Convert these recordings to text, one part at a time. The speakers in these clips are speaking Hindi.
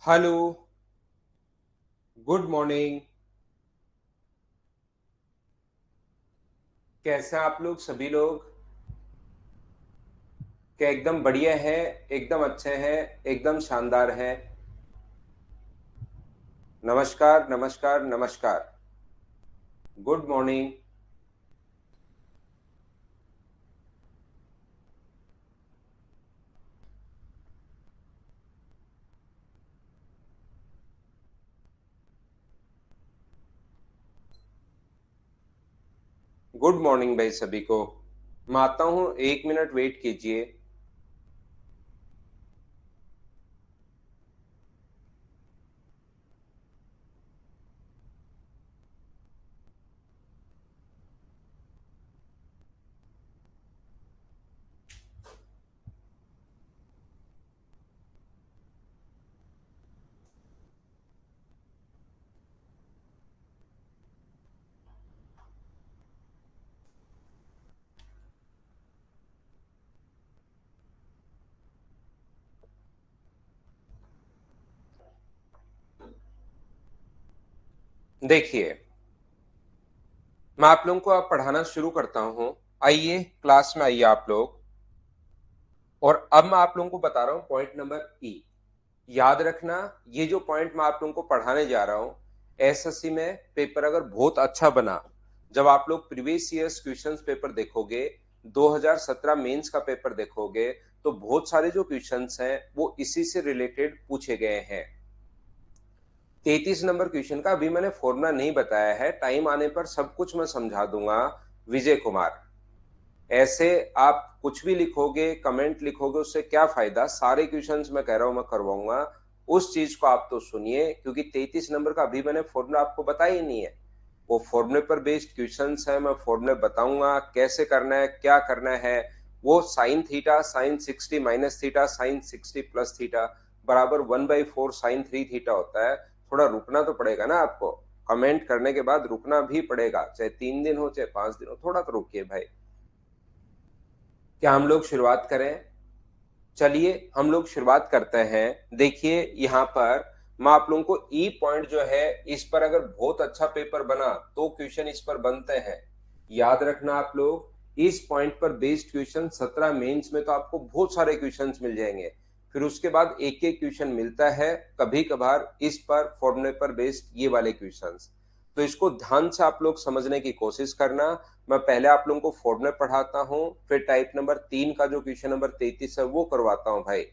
हेलो। Good morning. कैसे हैं आप लोग सभी लोग? क्या एकदम बढ़िया है? एकदम अच्छे हैं? एकदम शानदार हैं? नमस्कार, नमस्कार, नमस्कार। Good morning. गुड मॉर्निंग भाई सभी को। मैं आता हूँ, 1 मिनट वेट कीजिए। देखिए, मैं आप लोगों को अब पढ़ाना शुरू करता हूँ। आइए क्लास में आइए आप लोग। और अब मैं आप लोगों को बता रहा हूँ पॉइंट नंबर ई। याद रखना, ये जो पॉइंट मैं आप लोगों को पढ़ाने जा रहा हूँ, एसएससी में पेपर अगर बहुत अच्छा बना, जब आप लोग प्रीवियस ईयर्स क्वेश्चंस पेपर देखोगे, 2017 मेंस का पेपर देखोगे, तो बहुत सारे जो क्वेश्चंस हैं वो इसी से रिलेटेड पूछे गए हैं। 33 नंबर क्वेश्चन का अभी मैंने फॉर्मूला नहीं बताया है, टाइम आने पर सब कुछ मैं समझा दूंगा। विजय कुमार, ऐसे आप कुछ भी लिखोगे, कमेंट लिखोगे, उससे क्या फायदा? सारे क्वेश्चंस मैं कह रहा हूं मैं करवाऊंगा। उस चीज को आप तो सुनिए, क्योंकि 33 नंबर का अभी मैंने फॉर्मूला आपको बताया ही नहीं है। वो फॉर्मूले पर बेस्ड क्वेश्चंस है, मैं फॉर्मूले बताऊंगा कैसे करना है, क्या करना है। वो sine theta sine 60 minus theta sine 60 plus theta बराबर 1/4 साइन 3 थीटा होता है। थोड़ा रुकना तो पड़ेगा ना आपको। कमेंट करने के बाद रुकना भी पड़ेगा, चाहे 3 दिन हो चाहे 5 दिन हो, थोड़ा तो रुकिए भाई। क्या हम लोग शुरुआत करें? चलिए हम लोग शुरुआत करते हैं। देखिए यहाँ पर मैं आप लोगों को ई पॉइंट जो है, इस पर अगर बहुत अच्छा पेपर बना तो क्वेश्चन इस पर बनते हैं। याद रखना आप लोग, इस पॉइंट पर बेस्ड क्वेश्चन 17 मेंस में तो आपको बहुत सारे क्वेश्चंस मिल जाएंगे। फिर उसके बाद एक एक क्वेश्चन मिलता है, कभी कभार इस पर फॉर्मूले पर बेस्ड ये वाले क्वेश्चंस। तो इसको ध्यान से आप लोग समझने की कोशिश करना। मैं पहले आप लोगों को फॉर्मूले पढ़ाता हूं, फिर टाइप नंबर 3 का जो क्वेश्चन नंबर 33 है वो करवाता हूं भाई।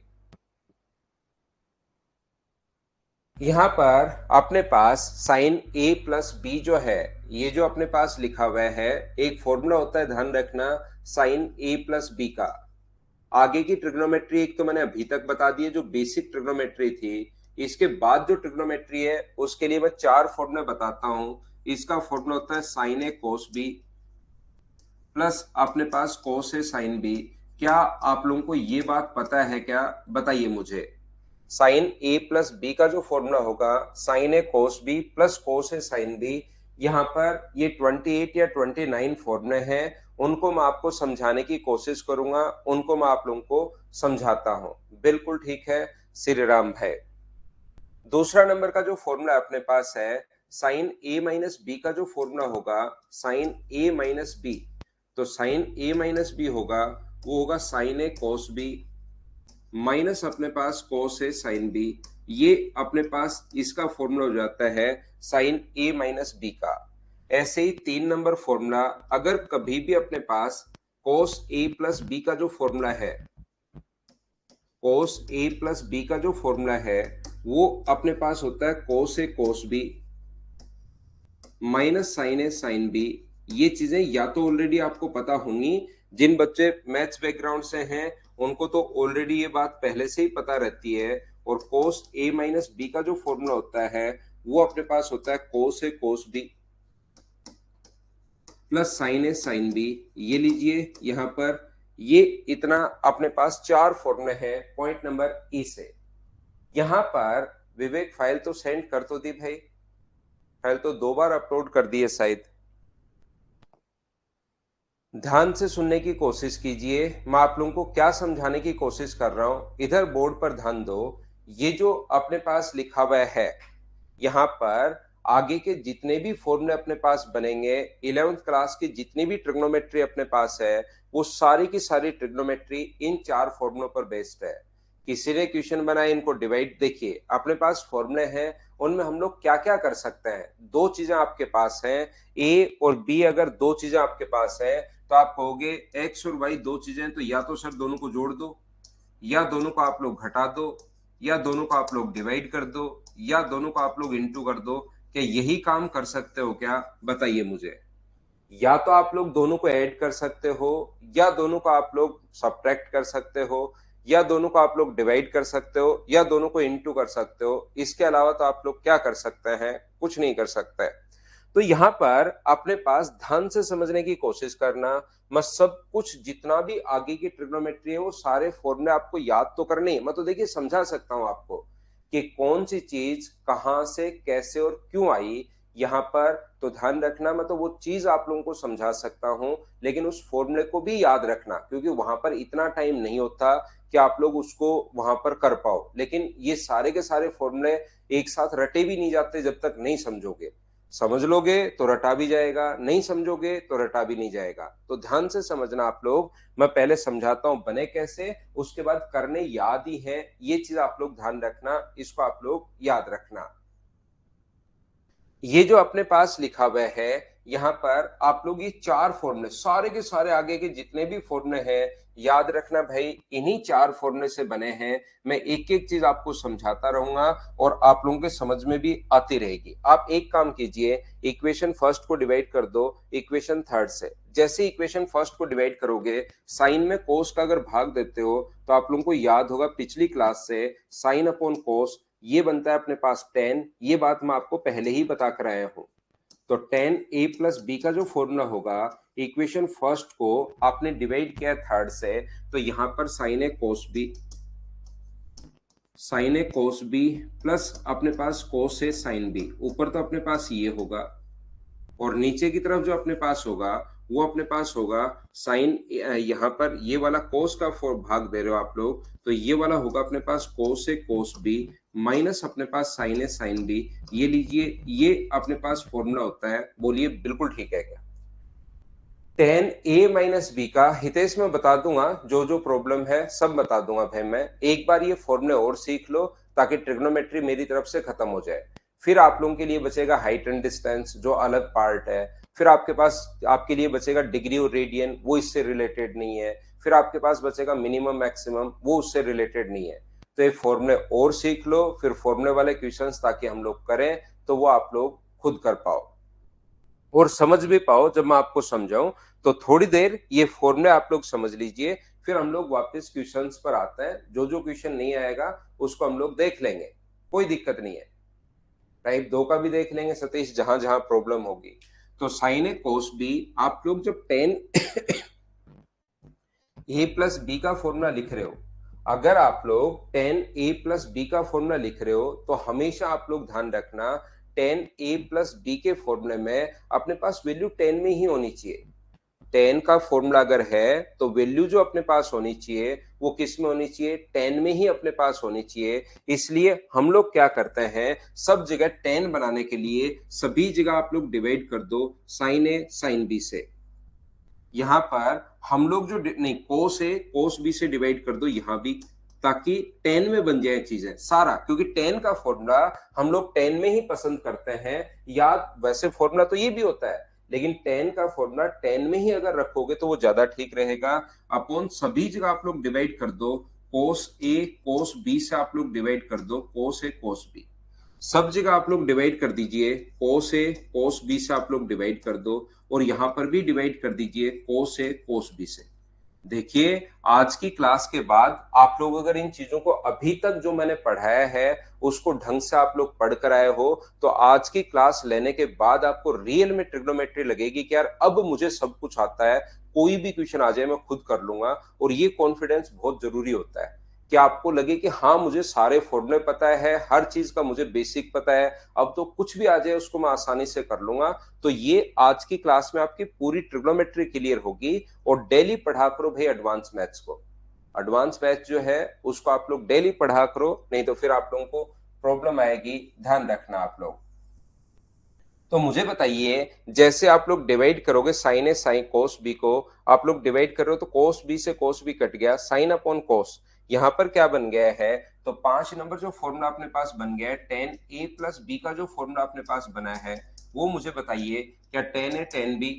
यहाँ पर अपने पास साइन ए प्लस बी जो है, ये जो अपने पास लिखा हुआ है, एक फॉर्मूला होता है, ध्यान रखना, साइन ए प्लस बी का। आगे की ट्रिग्नोमेट्री एक तो मैंने अभी तक बता दी है, जो बेसिक ट्रिग्नोमेट्री थी। इसके बाद जो ट्रिग्नोमेट्री है उसके लिए मैं 4 फॉर्मूले बताता हूं। इसका फॉर्मूला होता है साइन ए कोस बी प्लस अपने पास कोस है साइन बी। क्या आप लोगों को ये बात पता है क्या? बताइए मुझे। साइन ए प्लस बी का जो फॉर्मूला होगा, साइन ए कोस बी प्लस कोस है साइन बी। यहाँ पर ये 28 या 29 फॉर्मूले हैं, उनको मैं आपको समझाने की कोशिश करूंगा, उनको मैं आप लोगों को समझाता हूं। बिल्कुल ठीक है श्री राम भाई। दूसरा नंबर का जो फॉर्मूला अपने पास है, साइन ए माइनस बी का जो फॉर्मूला होगा, साइन ए माइनस बी। तो साइन ए माइनस बी होगा, वो होगा साइन ए कोस बी माइनस अपने पास कोस ए साइन बी। ये अपने पास इसका फॉर्मूला हो जाता है साइन ए माइनस बी का। ऐसे ही 3 नंबर फॉर्मूला, अगर कभी भी अपने पास कोस ए प्लस बी का जो फॉर्मूला है, कोस ए प्लस बी का जो फॉर्मूला है, वो अपने पास होता है कोस A cos B minus sign A sign B. ये चीजें या तो ऑलरेडी आपको पता होंगी, जिन बच्चे मैथ्स बैकग्राउंड से हैं उनको तो ऑलरेडी ये बात पहले से ही पता रहती है। और कोस ए माइनस बी का जो फॉर्मूला होता है, वो अपने पास होता है कोस A cos B plus sign A sign B. ये लीजिए यहाँ पर, ये इतना अपने पास 4 फॉर्मूले हैं पॉइंट नंबर ई से। यहाँ पर विवेक फाइल तो सेंड कर तो दी भाई, फाइल तो 2 बार अपलोड कर दी है शायद। ध्यान से सुनने की कोशिश कीजिए, मैं आप लोगों को क्या समझाने की कोशिश कर रहा हूं, इधर बोर्ड पर ध्यान दो। ये जो अपने पास लिखा हुआ है, यहाँ पर आगे के जितने भी फॉर्मूले अपने पास बनेंगे, 11th क्लास की जितनी भी ट्रिग्नोमेट्री अपने पास है, वो सारी की सारी ट्रिग्नोमेट्री इन 4 फॉर्मूलों पर बेस्ड है। किसी ने क्वेश्चन बनाए, इनको डिवाइड, देखिए अपने पास फॉर्मूले हैं, उनमें हम लोग क्या क्या कर सकते हैं। दो चीजें आपके पास हैं, ए और बी, अगर दो चीजें आपके पास है तो आप कहोगे एक्स और वाई दो चीजें, तो या तो सर दोनों को जोड़ दो, या दोनों को आप लोग घटा दो, या दोनों को आप लोग डिवाइड कर दो, या दोनों को आप लोग इंटू कर दो। क्या यही काम कर सकते हो क्या, बताइए मुझे। या तो आप लोग दोनों को ऐड कर सकते हो, या दोनों को आप लोग सब्ट्रैक्ट कर सकते हो, या दोनों को आप लोग डिवाइड कर सकते हो, या दोनों को इनटू कर सकते हो। इसके अलावा तो आप लोग क्या कर सकते हैं, कुछ नहीं कर सकते। तो यहां पर अपने पास ध्यान से समझने की कोशिश करना, मैं सब कुछ जितना भी आगे की ट्रिग्नोमेट्री है वो सारे फॉर्मूले आपको याद तो करने ही, मैं तो देखिए समझा सकता हूं आपको कि कौन सी चीज कहां से कैसे और क्यों आई। यहाँ पर तो ध्यान रखना, मैं तो वो चीज आप लोगों को समझा सकता हूं, लेकिन उस फॉर्मूले को भी याद रखना, क्योंकि वहां पर इतना टाइम नहीं होता कि आप लोग उसको वहां पर कर पाओ। लेकिन ये सारे के सारे फॉर्मूले एक साथ रटे भी नहीं जाते जब तक नहीं समझोगे। समझ लोगे तो रटा भी जाएगा, नहीं समझोगे तो रटा भी नहीं जाएगा। तो ध्यान से समझना आप लोग, मैं पहले समझाता हूं बने कैसे, उसके बाद करने याद ही है, ये चीज आप लोग ध्यान रखना, इसको आप लोग याद रखना। ये जो अपने पास लिखा हुआ है, यहाँ पर आप लोग ये 4 फॉर्मूले, सारे के सारे आगे के जितने भी फॉर्मूले हैं, याद रखना भाई, इन्हीं 4 फॉर्मूले से बने हैं। मैं एक एक चीज आपको समझाता रहूंगा और आप लोगों के समझ में भी आती रहेगी। आप एक काम कीजिए, इक्वेशन फर्स्ट को डिवाइड कर दो इक्वेशन थर्ड से। जैसे इक्वेशन फर्स्ट को डिवाइड करोगे, साइन में कोस का अगर भाग देते हो तो आप लोगों को याद होगा पिछली क्लास से, साइन अपॉन कोस ये बनता है अपने पास 10। ये बात मैं आपको पहले ही बता कर आया हूं। तो 10a प्लस बी का जो फॉर्मूला होगा, इक्वेशन फर्स्ट को आपने डिवाइड किया थर्ड से, तो यहां पर साइन ए कोस बी, साइन ए कोस बी प्लस अपने पास कोस ए साइन बी, ऊपर तो अपने पास ये होगा, और नीचे की तरफ जो अपने पास होगा वो अपने पास होगा साइन, यहाँ पर ये वाला कोस का फोर भाग दे रहे हो आप लोग, तो ये वाला होगा अपने पास कोस ए कोस बी माइनस अपने पास साइन ए साइन बी। ये लीजिए, ये अपने पास फॉर्मूला होता है, बोलिए बिल्कुल ठीक है क्या। टेन ए माइनस बी का हितेश में बता दूंगा, जो जो प्रॉब्लम है सब बता दूंगा भाई। मैं एक बार ये फॉर्मूले और सीख लो ताकि ट्रिग्नोमेट्री मेरी तरफ से खत्म हो जाए। फिर आप लोगों के लिए बचेगा हाइट एंड डिस्टेंस, जो अलग पार्ट है। फिर आपके पास आपके लिए बचेगा डिग्री और रेडियन, वो इससे रिलेटेड नहीं है। फिर आपके पास बचेगा मिनिमम मैक्सिमम, वो उससे रिलेटेड नहीं है। तो ये फॉर्मूले और सीख लो, फिर फॉर्मूले वाले क्वेश्चंस ताकि हम लोग करें तो वो आप लोग खुद कर पाओ और समझ भी पाओ। जब मैं आपको समझाऊं तो थोड़ी देर ये फॉर्मूले आप लोग समझ लीजिए, फिर हम लोग वापस क्वेश्चंस पर आते हैं। जो जो क्वेश्चन नहीं आएगा उसको हम लोग देख लेंगे, कोई दिक्कत नहीं है। टाइप 2 का भी देख लेंगे सतीश, जहां जहां प्रॉब्लम होगी। तो साइन ए कोस बी, आप लोग जब 10 ए प्लस बी का फॉर्मूला लिख रहे हो, अगर आप लोग 10 ए प्लस बी का फॉर्मूला लिख रहे हो तो हमेशा आप लोग ध्यान रखना 10 ए प्लस बी के फॉर्मूले में अपने पास वैल्यू 10 में ही होनी चाहिए। 10 का फॉर्मूला अगर है तो वैल्यू जो अपने पास होनी चाहिए वो किस में होनी चाहिए, 10 में ही अपने पास होनी चाहिए। इसलिए हम लोग क्या करते हैं, सब जगह 10 बनाने के लिए सभी जगह आप लोग डिवाइड कर दो साइन ए साइन बी से। यहां पर हम लोग जो नहीं, कोस ए कोस बी से डिवाइड कर दो यहां भी, ताकि 10 में बन जाए चीजें सारा, क्योंकि 10 का फॉर्मूला हम लोग 10 में ही पसंद करते हैं। याद वैसे फॉर्मूला तो ये भी होता है, लेकिन 10 का फॉर्मूला 10 में ही अगर रखोगे तो वो ज्यादा ठीक रहेगा। अपॉन सभी जगह आप लोग डिवाइड कर दो, कोस ए कोस बी से आप लोग डिवाइड कर दो कोस ए कोस बी। सब जगह आप लोग डिवाइड कर दीजिए, कोस ए कोस बी से आप लोग डिवाइड कर दो, और यहां पर भी डिवाइड कर दीजिए कोस ए कोस बी से। देखिए आज की क्लास के बाद आप लोग अगर इन चीजों को अभी तक जो मैंने पढ़ाया है उसको ढंग से आप लोग पढ़ कर आए हो, तो आज की क्लास लेने के बाद आपको रियल में ट्रिग्नोमेट्री लगेगी कि यार अब मुझे सब कुछ आता है, कोई भी क्वेश्चन आ जाए मैं खुद कर लूंगा। और ये कॉन्फिडेंस बहुत जरूरी होता है कि आपको लगे कि हाँ मुझे सारे फॉर्मूले पता है, हर चीज का मुझे बेसिक पता है, अब तो कुछ भी आ जाए उसको मैं आसानी से कर लूंगा। तो ये आज की क्लास में आपकी पूरी ट्रिग्नोमेट्री क्लियर होगी। और डेली पढ़ा करो भाई एडवांस मैथ्स को। एडवांस बैच जो है उसको आप लोग डेली पढ़ा करो, नहीं तो फिर आप लोगों को प्रॉब्लम आएगी, ध्यान रखना आप लोग। तो मुझे बताइए, जैसे आप लोग डिवाइड करोगे साइन ए साइन कोस बी को, आप लोग डिवाइड कर रहे हो तो कोस बी से कोस बी कट गया, साइन अपॉन कोस, यहाँ पर क्या बन गया है, तो 5 नंबर जो फॉर्मूला अपने पास बन गया है, टेन ए प्लस बी का जो फॉर्मूला अपने पास बना है वो मुझे बताइए, क्या tan A tan B,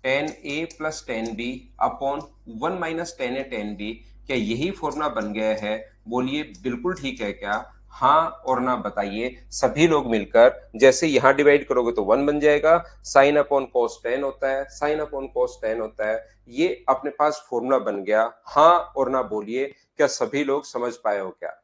tan A plus tan B upon 1 - tan A tan B, क्या यही फॉर्मूला बन गया है? बोलिए बिल्कुल ठीक है क्या? हाँ और ना बताइए सभी लोग मिलकर। जैसे यहां डिवाइड करोगे तो 1 बन जाएगा, साइन अपॉन कोस 10 होता है, साइन अपॉन कोस 10 होता है, ये अपने पास फॉर्मूला बन गया। हाँ और ना बोलिए, क्या सभी लोग समझ पाए हो क्या?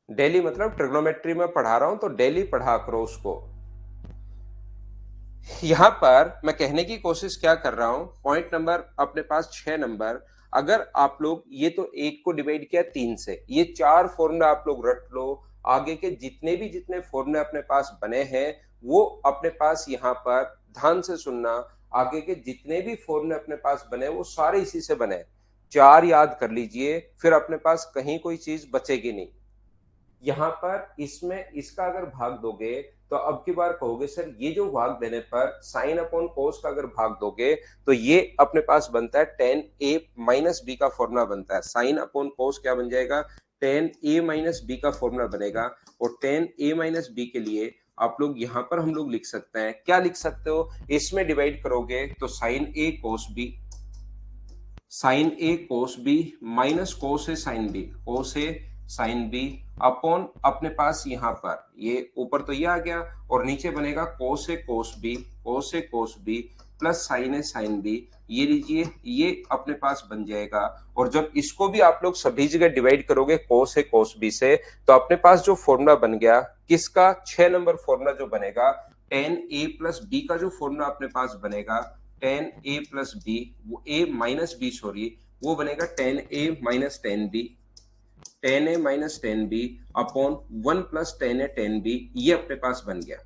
डेली मतलब ट्रिग्नोमेट्री में पढ़ा रहा हूं तो डेली पढ़ा करो उसको। यहां पर मैं कहने की कोशिश क्या कर रहा हूं, पॉइंट नंबर अपने पास 6 नंबर, अगर आप लोग ये तो एक को डिवाइड किया 3 से, ये 4 फॉर्मूला आप लोग रट लो, आगे के जितने फॉर्मूले अपने पास बने हैं वो अपने पास यहाँ पर ध्यान से सुनना, आगे के जितने भी फॉर्मूले अपने पास बने वो सारे इसी से बने। 4 याद कर लीजिए, फिर अपने पास कहीं कोई चीज बचेगी नहीं। यहाँ पर इसमें इसका अगर भाग दोगे तो अब की बार कहोगे सर ये जो भाग देने पर साइन अपॉन कोस का अगर भाग दोगे तो ये अपने पास बनता है टेन ए माइनस बी का फॉर्मूला बनता है। साइन अपॉन कोस क्या बन जाएगा, टेन ए माइनस बी का फॉर्मूला बनेगा। और टेन ए माइनस बी के लिए आप लोग यहाँ पर हम लोग लिख सकते हैं, क्या लिख सकते हो, इसमें डिवाइड करोगे तो साइन ए कोस बी, साइन ए कोस बी माइनस कोस ए साइन बी, कोस ए साइन बी अपॉन अपने पास यहाँ पर ये ऊपर तो ये आ गया और नीचे बनेगा कोस A cos B, cos A cos B plus sign A sign B, ये लीजिए ये अपने पास बन जाएगा। और जब इसको भी आप लोग सभी जगह डिवाइड करोगे कोस ए कोस बी से, तो अपने पास जो फॉर्मूला बन गया किसका, 6 नंबर फॉर्मूला जो बनेगा, टेन ए प्लस बी का जो फॉर्मूला अपने पास बनेगा, टेन ए प्लस बी, वो ए माइनस बी सॉरी, वो बनेगा tan A minus tan B, tan A minus tan B upon 1 + tan A tan B, ये अपने पास बन गया।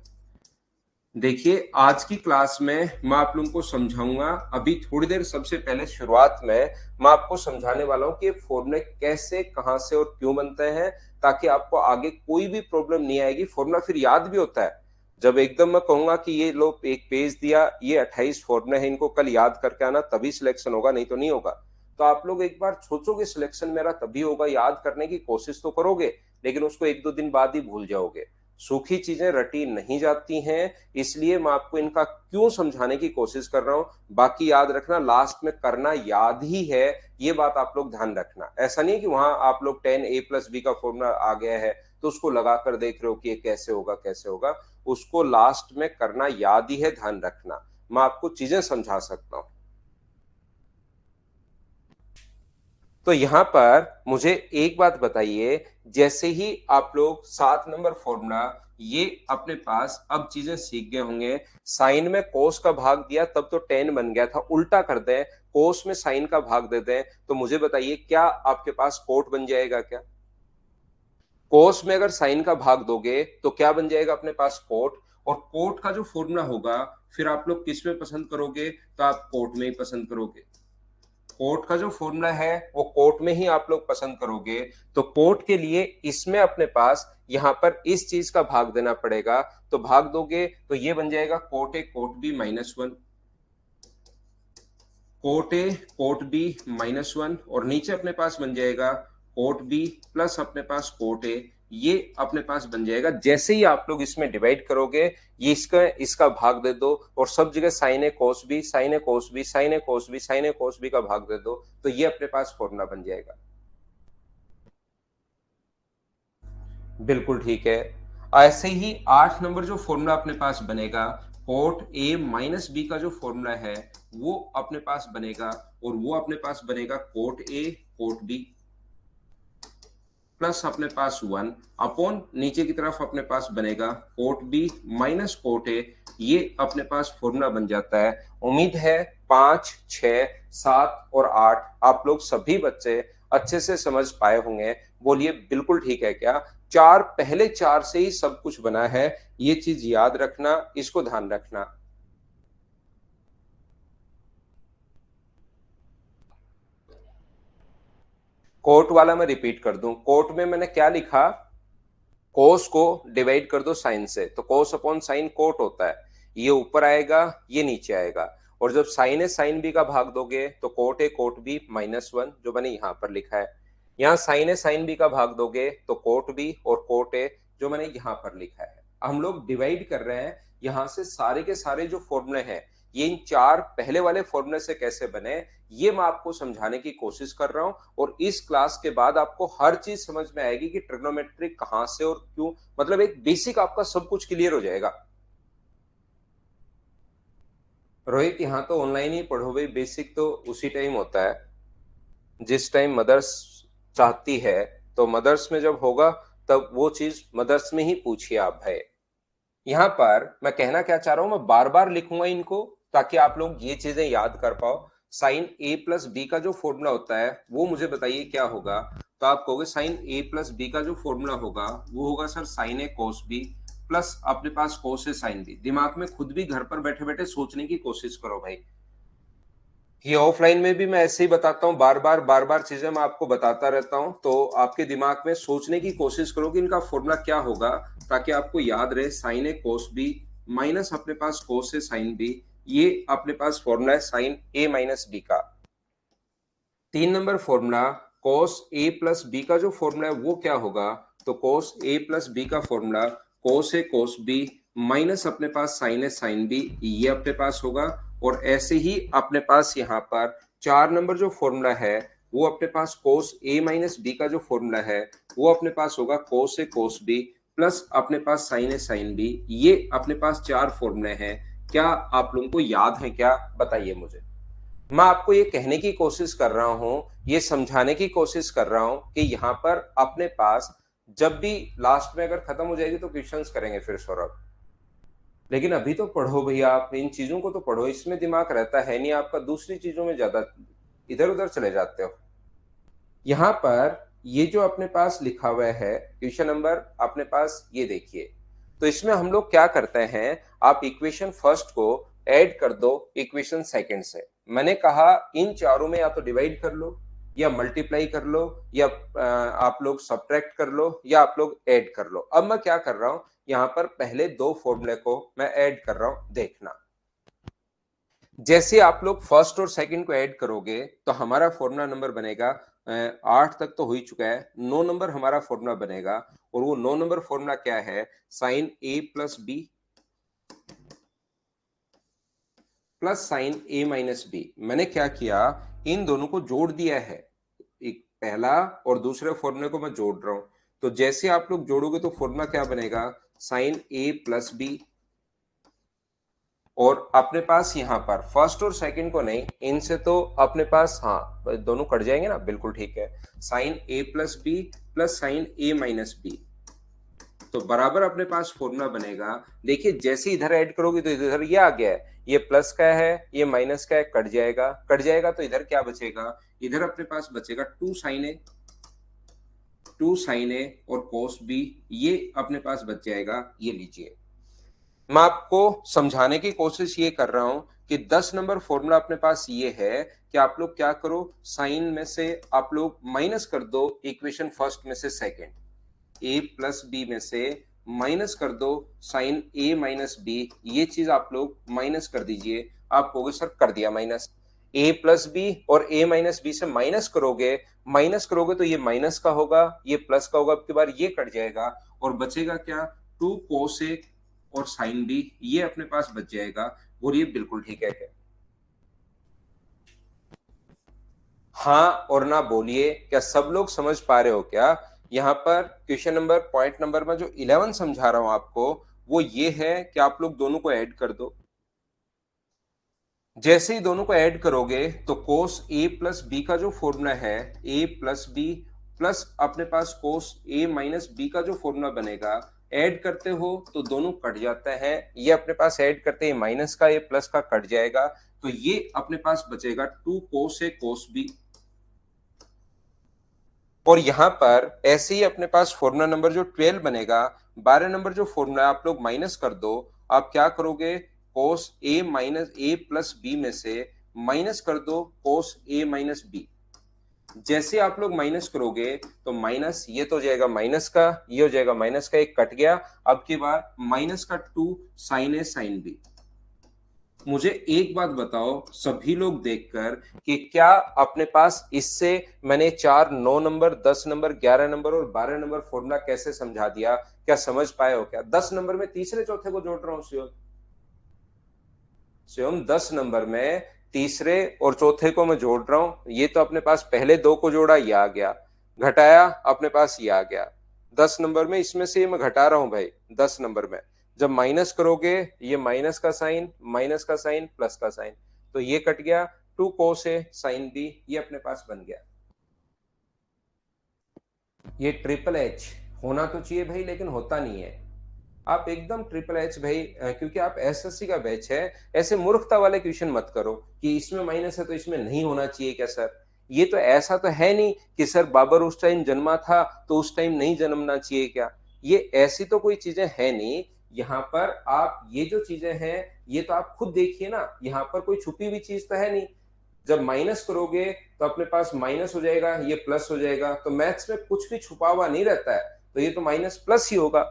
देखिए आज की क्लास में मैं आप लोगों को समझाऊंगा, अभी थोड़ी देर सबसे पहले शुरुआत में मैं आपको समझाने वाला हूं कि फॉर्मूले कैसे, कहां से और क्यों बनते हैं, ताकि आपको आगे कोई भी प्रॉब्लम नहीं आएगी। फॉर्मूला फिर याद भी होता है, जब एकदम मैं कहूंगा कि ये लो एक पेज दिया, ये 28 फॉर्मूले हैं, इनको कल याद करके आना, तभी सिलेक्शन होगा, नहीं तो नहीं होगा। तो आप लोग एक बार सोचोगे सिलेक्शन मेरा तभी होगा, याद करने की कोशिश तो करोगे, लेकिन उसको 1-2 दिन बाद ही भूल जाओगे। सूखी चीजें रटी नहीं जाती हैं, इसलिए मैं आपको इनका क्यों समझाने की कोशिश कर रहा हूं। बाकी याद रखना, लास्ट में करना याद ही है, ये बात आप लोग ध्यान रखना। ऐसा नहीं है कि वहां आप लोग टेन ए प्लस बी का फॉर्मूला आ गया है तो उसको लगा कर देख रहे हो कि ये कैसे होगा कैसे होगा, उसको लास्ट में करना याद ही है, ध्यान रखना। मैं आपको चीजें समझा सकता हूं। तो यहाँ पर मुझे एक बात बताइए, जैसे ही आप लोग 7 नंबर फॉर्मूला ये अपने पास अब चीजें सीख गए होंगे, साइन में कोस का भाग दिया तब तो टेन बन गया था, उल्टा कर दें कोस में साइन का भाग दे दें, तो मुझे बताइए क्या आपके पास कोट बन जाएगा क्या? कोस में अगर साइन का भाग दोगे तो क्या बन जाएगा अपने पास, कोट। और कोट का जो फॉर्मूला होगा फिर आप लोग किस में पसंद करोगे, तो आप कोट में ही पसंद करोगे। कोट का जो फॉर्मूला है वो कोट में ही आप लोग पसंद करोगे। तो कोट के लिए इसमें अपने पास यहां पर इस चीज का भाग देना पड़ेगा, तो भाग दोगे तो ये बन जाएगा cot A cot B -1, cot A cot B -1, और नीचे अपने पास बन जाएगा कोट बी प्लस अपने पास कोट ए, ये अपने पास बन जाएगा। जैसे ही आप लोग इसमें डिवाइड करोगे, ये इसका भाग दे दो और सब जगह साइन ए कोस बी, साइन ए कोस बी, साइन ए कोस बी, साइन ए कोस बी का भाग दे दो, तो ये अपने पास फॉर्मूला बन जाएगा। बिल्कुल ठीक है। ऐसे ही 8 नंबर जो फॉर्मूला अपने पास बनेगा, कोट ए माइनस बी का जो फॉर्मूला है वो अपने पास बनेगा, और वो अपने पास बनेगा cot A cot B plus अपने पास 1 अपॉन नीचे की तरफ अपने पास बनेगा cot B minus cot A, ये अपने पास फॉर्मूला बन जाता है। उम्मीद है 5, 6, 7 और 8 आप लोग सभी बच्चे अच्छे से समझ पाए होंगे। बोलिए बिल्कुल ठीक है क्या? पहले चार से ही सब कुछ बना है, ये चीज याद रखना, इसको ध्यान रखना। कोट वाला मैं रिपीट कर दूं, कोट में मैंने क्या लिखा, कोस को डिवाइड कर दो साइन से, तो कोस अपॉन साइन कोट होता है, ये ऊपर आएगा ये नीचे आएगा, और जब साइन ए साइन बी का भाग दोगे तो कोट ए कोट बी -1 जो मैंने यहां पर लिखा है, यहाँ साइन ए साइन बी का भाग दोगे तो कोट बी और कोट ए जो मैंने यहां पर लिखा है। हम लोग डिवाइड कर रहे हैं, यहां से सारे के सारे जो फॉर्मूले हैं ये इन चार पहले वाले फॉर्मूले से कैसे बने ये मैं आपको समझाने की कोशिश कर रहा हूं, और इस क्लास के बाद आपको हर चीज समझ में आएगी कि ट्रिग्नोमेट्री कहां से और क्यों, मतलब एक बेसिक आपका सब कुछ क्लियर हो जाएगा। रोहित यहाँ तो ऑनलाइन ही पढ़ो भाई, बेसिक तो उसी टाइम होता है जिस टाइम मदर्स चाहती है, तो मदर्स में जब होगा तब वो चीज मदर्स में ही पूछिए आप भाई। यहाँ पर मैं कहना क्या चाह रहा हूं, मैं बार बार लिखूंगा इनको ताकि आप लोग ये चीजें याद कर पाओ। साइन ए प्लस बी का जो फॉर्मूला होता है वो मुझे बताइए क्या होगा, तो आप कहोगे साइन ए प्लस बी का जो फॉर्मूला होगा वो होगा सर साइन ए कोस बी प्लस अपने पास कोस ए साइन बी। दिमाग में खुद भी घर पर बैठे बैठे सोचने की कोशिश करो भाई, ये ऑफलाइन में भी मैं ऐसे ही बताता हूँ, बार बार चीजें मैं आपको बताता रहता हूँ, तो आपके दिमाग में सोचने की कोशिश करो कि इनका फॉर्मूला क्या होगा ताकि आपको याद रहे। साइन ए कोस बी माइनस अपने पास कोस ए साइन बी, ये अपने पास फॉर्मूला है साइन ए माइनस बी का। 3 नंबर फॉर्मूला कोस ए प्लस बी का जो फॉर्मूला है वो क्या होगा, तो कोस ए प्लस बी का formula cos A cos B minus अपने पास साइन ए साइन बी, ये अपने पास होगा। और ऐसे ही अपने पास यहाँ पर 4 नंबर जो फॉर्मूला है वो अपने पास कोस ए माइनस बी का जो फॉर्मूला है वो अपने पास होगा कोस ए कोस बी प्लस अपने पास साइन ए साइन बी, ये अपने पास 4 फॉर्मूले हैं। क्या आप लोगों को याद है क्या, बताइए मुझे। मैं आपको ये कहने की कोशिश कर रहा हूं, ये समझाने की कोशिश कर रहा हूं कि यहाँ पर अपने पास जब भी लास्ट में अगर खत्म हो जाएगी तो क्वेश्चंस करेंगे फिर सौरभ, लेकिन अभी तो पढ़ो भैया, आप इन चीजों को तो पढ़ो, इसमें दिमाग रहता है नहीं आपका, दूसरी चीजों में ज्यादा इधर उधर चले जाते हो। यहाँ पर ये जो अपने पास लिखा हुआ है क्वेश्चन नंबर अपने पास ये देखिए, तो इसमें हम लोग क्या करते हैं, आप इक्वेशन फर्स्ट को ऐड कर दो इक्वेशन सेकंड से। मैंने कहा इन चारों में या तो डिवाइड कर लो या मल्टीप्लाई कर लो या आप लोग सब्ट्रैक्ट कर लो या आप लोग ऐड कर लो। अब मैं क्या कर रहा हूं, यहाँ पर पहले दो फॉर्मूले को मैं ऐड कर रहा हूं, देखना। जैसे आप लोग फर्स्ट और सेकंड को ऐड करोगे तो हमारा फॉर्मूला नंबर बनेगा 8 तक तो हो ही चुका है, 9 नंबर हमारा फॉर्मूला बनेगा। और वो 9 नंबर फॉर्मूला क्या है, sine A plus B plus sign A minus B. मैंने क्या किया, इन दोनों को जोड़ दिया है, एक पहला और दूसरे फॉर्मूले को मैं जोड़ रहा हूं। तो जैसे आप लोग जोड़ोगे तो फॉर्मूला क्या बनेगा, साइन ए प्लस बी, और अपने पास यहाँ पर फर्स्ट और सेकंड को नहीं, इनसे तो अपने पास हाँ दोनों कट जाएंगे ना, बिल्कुल ठीक है, sine A plus B plus sign A minus B, तो बराबर अपने पास फॉर्मूला बनेगा। देखिए जैसे इधर ऐड करोगे तो इधर ये आ गया है, ये प्लस का है ये माइनस का है, कट जाएगा, कट जाएगा तो इधर क्या बचेगा, इधर अपने पास बचेगा टू साइन ए और कोस बी, ये अपने पास बच जाएगा। ये लीजिए, मैं आपको समझाने की कोशिश ये कर रहा हूं कि 10 नंबर फॉर्मूला अपने पास ये है कि आप लोग क्या करो, साइन में से आप लोग माइनस कर दो इक्वेशन फर्स्ट में से सेकंड, ए प्लस बी में से माइनस कर दो साइन ए माइनस बी, ये चीज आप लोग माइनस कर दीजिए। आप कहोगे सर कर दिया माइनस, ए प्लस बी और ए माइनस बी से माइनस करोगे तो ये माइनस का होगा ये प्लस का होगा, अब की बार ये कट जाएगा और बचेगा क्या, टू कोस ए और साइन बी, ये अपने पास बच जाएगा। और ये बिल्कुल ठीक है क्या, हाँ और ना बोलिए, क्या सब लोग समझ पा रहे हो क्या। यहाँ पर क्वेश्चन नंबर पॉइंट नंबर में जो 11 समझा रहा हूं आपको वो ये है कि आप लोग दोनों को ऐड कर दो। जैसे ही दोनों को ऐड करोगे तो कोस ए प्लस बी का जो फॉर्मूला है, ए प्लस बी प्लस अपने पास कोस ए माइनस बी का जो फॉर्मूला बनेगा, ऐड करते हो तो दोनों कट जाता है, ये अपने पास ऐड करते हैं माइनस का ये प्लस का कट जाएगा, तो ये अपने पास बचेगा to cos A cos B. और यहां पर ऐसे ही अपने पास फॉर्मूला नंबर जो 12 बनेगा, 12 नंबर जो फॉर्मूला आप लोग माइनस कर दो, आप क्या करोगे, कोस ए माइनस ए प्लस बी में से माइनस कर दो कोस ए माइनस बी, जैसे आप लोग माइनस करोगे तो माइनस ये तो हो जाएगा माइनस का, ये हो जाएगा माइनस का, एक कट गया। अब की बार माइनस का 2 साइन ए साइन बी। मुझे एक बात बताओ सभी लोग देखकर कि क्या अपने पास इससे मैंने 4 9 नंबर 10 नंबर 11 नंबर और 12 नंबर फॉर्मूला कैसे समझा दिया, क्या समझ पाए हो? क्या 10 नंबर में तीसरे चौथे को जोड़ रहा हूं शिवम, शिवम 10 नंबर में तीसरे और चौथे को मैं जोड़ रहा हूं। ये तो अपने पास पहले दो को जोड़ा, ये आ गया, घटाया अपने पास ये आ गया। 10 नंबर में इसमें से ये मैं घटा रहा हूं भाई। 10 नंबर में जब माइनस करोगे, ये माइनस का साइन प्लस का साइन, तो ये कट गया। 2 cos ए साइन बी, ये अपने पास बन गया। ये ट्रिपल एच होना तो चाहिए भाई, लेकिन होता नहीं है। आप एकदम ट्रिपल एच भाई, क्योंकि आप एसएससी का बैच है, ऐसे मूर्खता वाले क्वेश्चन मत करो कि इसमें माइनस है तो इसमें नहीं होना चाहिए क्या सर। ये तो ऐसा तो है नहीं कि सर बाबर उस टाइम जन्मा था तो उस टाइम नहीं जन्मना चाहिए क्या। ये ऐसी तो कोई चीजें है नहीं। यहाँ पर आप ये जो चीजें हैं, ये तो आप खुद देखिए ना, यहाँ पर कोई छुपी हुई चीज तो है नहीं। जब माइनस करोगे तो अपने पास माइनस हो जाएगा, ये प्लस हो जाएगा, तो मैथ्स में कुछ भी छुपा हुआ नहीं रहता है, तो ये तो माइनस प्लस ही होगा।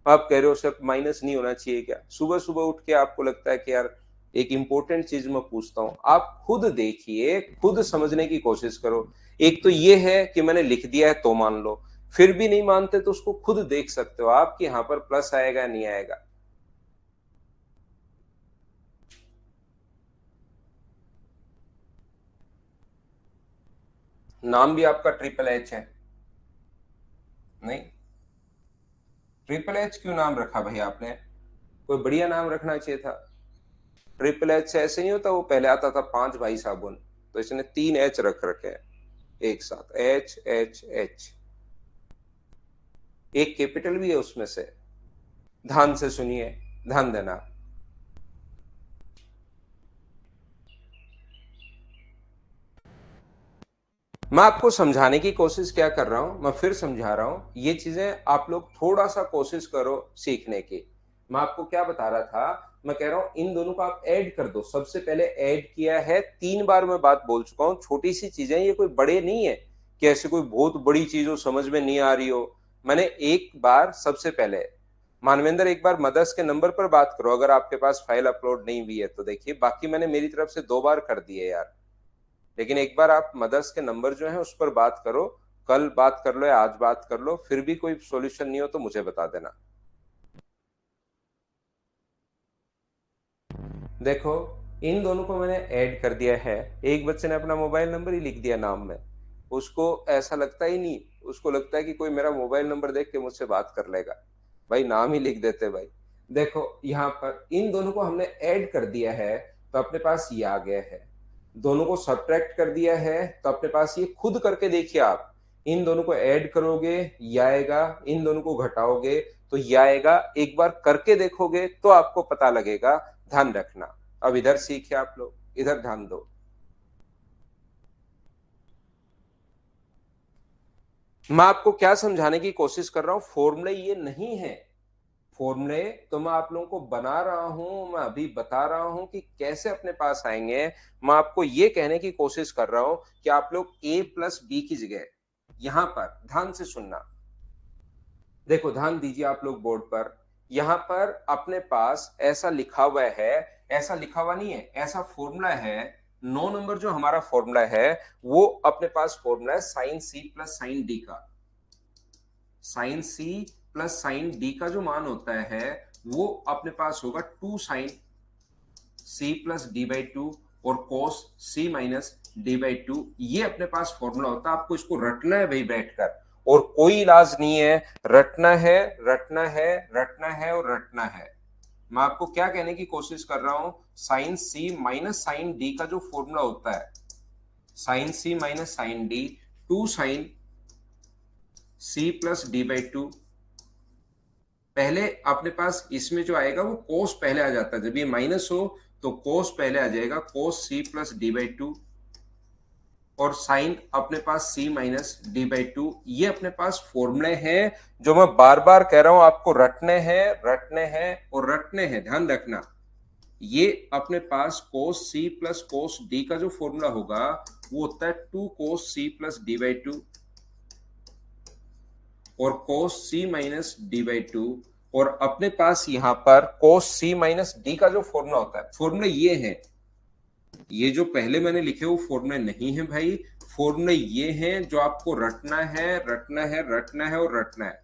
आप कह रहे हो सर माइनस नहीं होना चाहिए क्या? सुबह सुबह उठ के आपको लगता है कि यार एक इंपॉर्टेंट चीज मैं पूछता हूं, आप खुद देखिए, खुद समझने की कोशिश करो। एक तो ये है कि मैंने लिख दिया है तो मान लो, फिर भी नहीं मानते तो उसको खुद देख सकते हो आप कि यहां पर प्लस आएगा नहीं आएगा। नाम भी आपका ट्रिपल एच है? नहीं, ट्रिपल एच क्यों नाम रखा भाई आपने? कोई बढ़िया नाम रखना चाहिए था। ट्रिपल एच से ऐसे नहीं होता, वो पहले आता था 5 भाई साबुन, तो इसने 3 एच रख रखे हैं एक साथ, एच एच एच। एक कैपिटल भी है उसमें से। ध्यान से सुनिए, ध्यान देना। मैं आपको समझाने की कोशिश क्या कर रहा हूं, मैं फिर समझा रहा हूं, ये चीजें आप लोग थोड़ा सा कोशिश करो सीखने की। मैं आपको क्या बता रहा था, मैं कह रहा हूं इन दोनों को आप ऐड कर दो। सबसे पहले ऐड किया है, 3 बार मैं बात बोल चुका हूं, छोटी सी चीजें, ये कोई बड़े नहीं है कि ऐसे कोई बहुत बड़ी चीज हो समझ में नहीं आ रही हो। मैंने एक बार सबसे पहले, मानवेंद्र एक बार मदर्स के नंबर पर बात करो अगर आपके पास फाइल अपलोड नहीं हुई है तो। देखिए बाकी मैंने मेरी तरफ से 2 बार कर दिए यार, लेकिन एक बार आप मदर्स के नंबर जो है उस पर बात करो। कल बात कर लो या आज बात कर लो, फिर भी कोई सॉल्यूशन नहीं हो तो मुझे बता देना। देखो इन दोनों को मैंने ऐड कर दिया है। एक बच्चे ने अपना मोबाइल नंबर ही लिख दिया नाम में, उसको ऐसा लगता ही नहीं, उसको लगता है कि कोई मेरा मोबाइल नंबर देख के मुझसे बात कर लेगा। भाई नाम ही लिख देते भाई। देखो यहाँ पर इन दोनों को हमने ऐड कर दिया है तो अपने पास ये आ गया है। दोनों को सब्ट्रैक्ट कर दिया है तो अपने पास ये, खुद करके देखिए आप। इन दोनों को ऐड करोगे ये आएगा, इन दोनों को घटाओगे तो ये आएगा। एक बार करके देखोगे तो आपको पता लगेगा। ध्यान रखना। अब इधर सीखिए आप लोग, इधर ध्यान दो। मैं आपको क्या समझाने की कोशिश कर रहा हूं, फॉर्मूले ये नहीं है। फॉर्मूले तो मैं आप लोगों को बना रहा हूं, मैं अभी बता रहा हूं कि कैसे अपने पास आएंगे। मैं आपको ये कहने की कोशिश कर रहा हूं कि आप लोग a प्लस बी की जगह, यहां पर ध्यान से सुनना। देखो ध्यान दीजिए आप लोग बोर्ड पर, यहां पर अपने पास ऐसा लिखा हुआ है, ऐसा लिखा हुआ नहीं है, ऐसा फॉर्मूला है। 9 नंबर जो हमारा फॉर्मूला है, वो अपने पास फॉर्मूला है sine C plus sine D का। Sine C plus sine D का जो मान होता है वो अपने पास होगा 2 sine C plus D by two और cos C minus D by two. ये अपने पास फॉर्मूला होता है, आपको इसको रटना है भाई बैठकर, और कोई इलाज नहीं है। रटना है, रटना है, रटना है और रटना है। मैं आपको क्या कहने की कोशिश कर रहा हूं, sine C minus sine D का जो फॉर्मूला होता है, sine C minus sine D, 2 sine C plus D by two. पहले अपने पास इसमें जो आएगा वो कोस पहले आ जाता है, जब ये माइनस हो तो कोस पहले आ जाएगा, cos C plus D by two. और साइन अपने पास C minus D by two. ये अपने पास फॉर्मूले हैं जो मैं बार बार कह रहा हूं आपको रटने हैं, रटने हैं और रटने हैं, ध्यान रखना। ये अपने पास कोस सी प्लस कोस डी का जो फॉर्मूला होगा वो होता है 2 cos c plus D by two और cos c minus D by two. और अपने पास यहां पर cos c माइनस डी का जो फॉर्मूला होता है, फॉर्मूला ये है, ये जो पहले मैंने लिखे वो फॉर्मूला नहीं है भाई, फॉर्मूला ये है जो आपको रटना है, रटना है, रटना है और रटना है।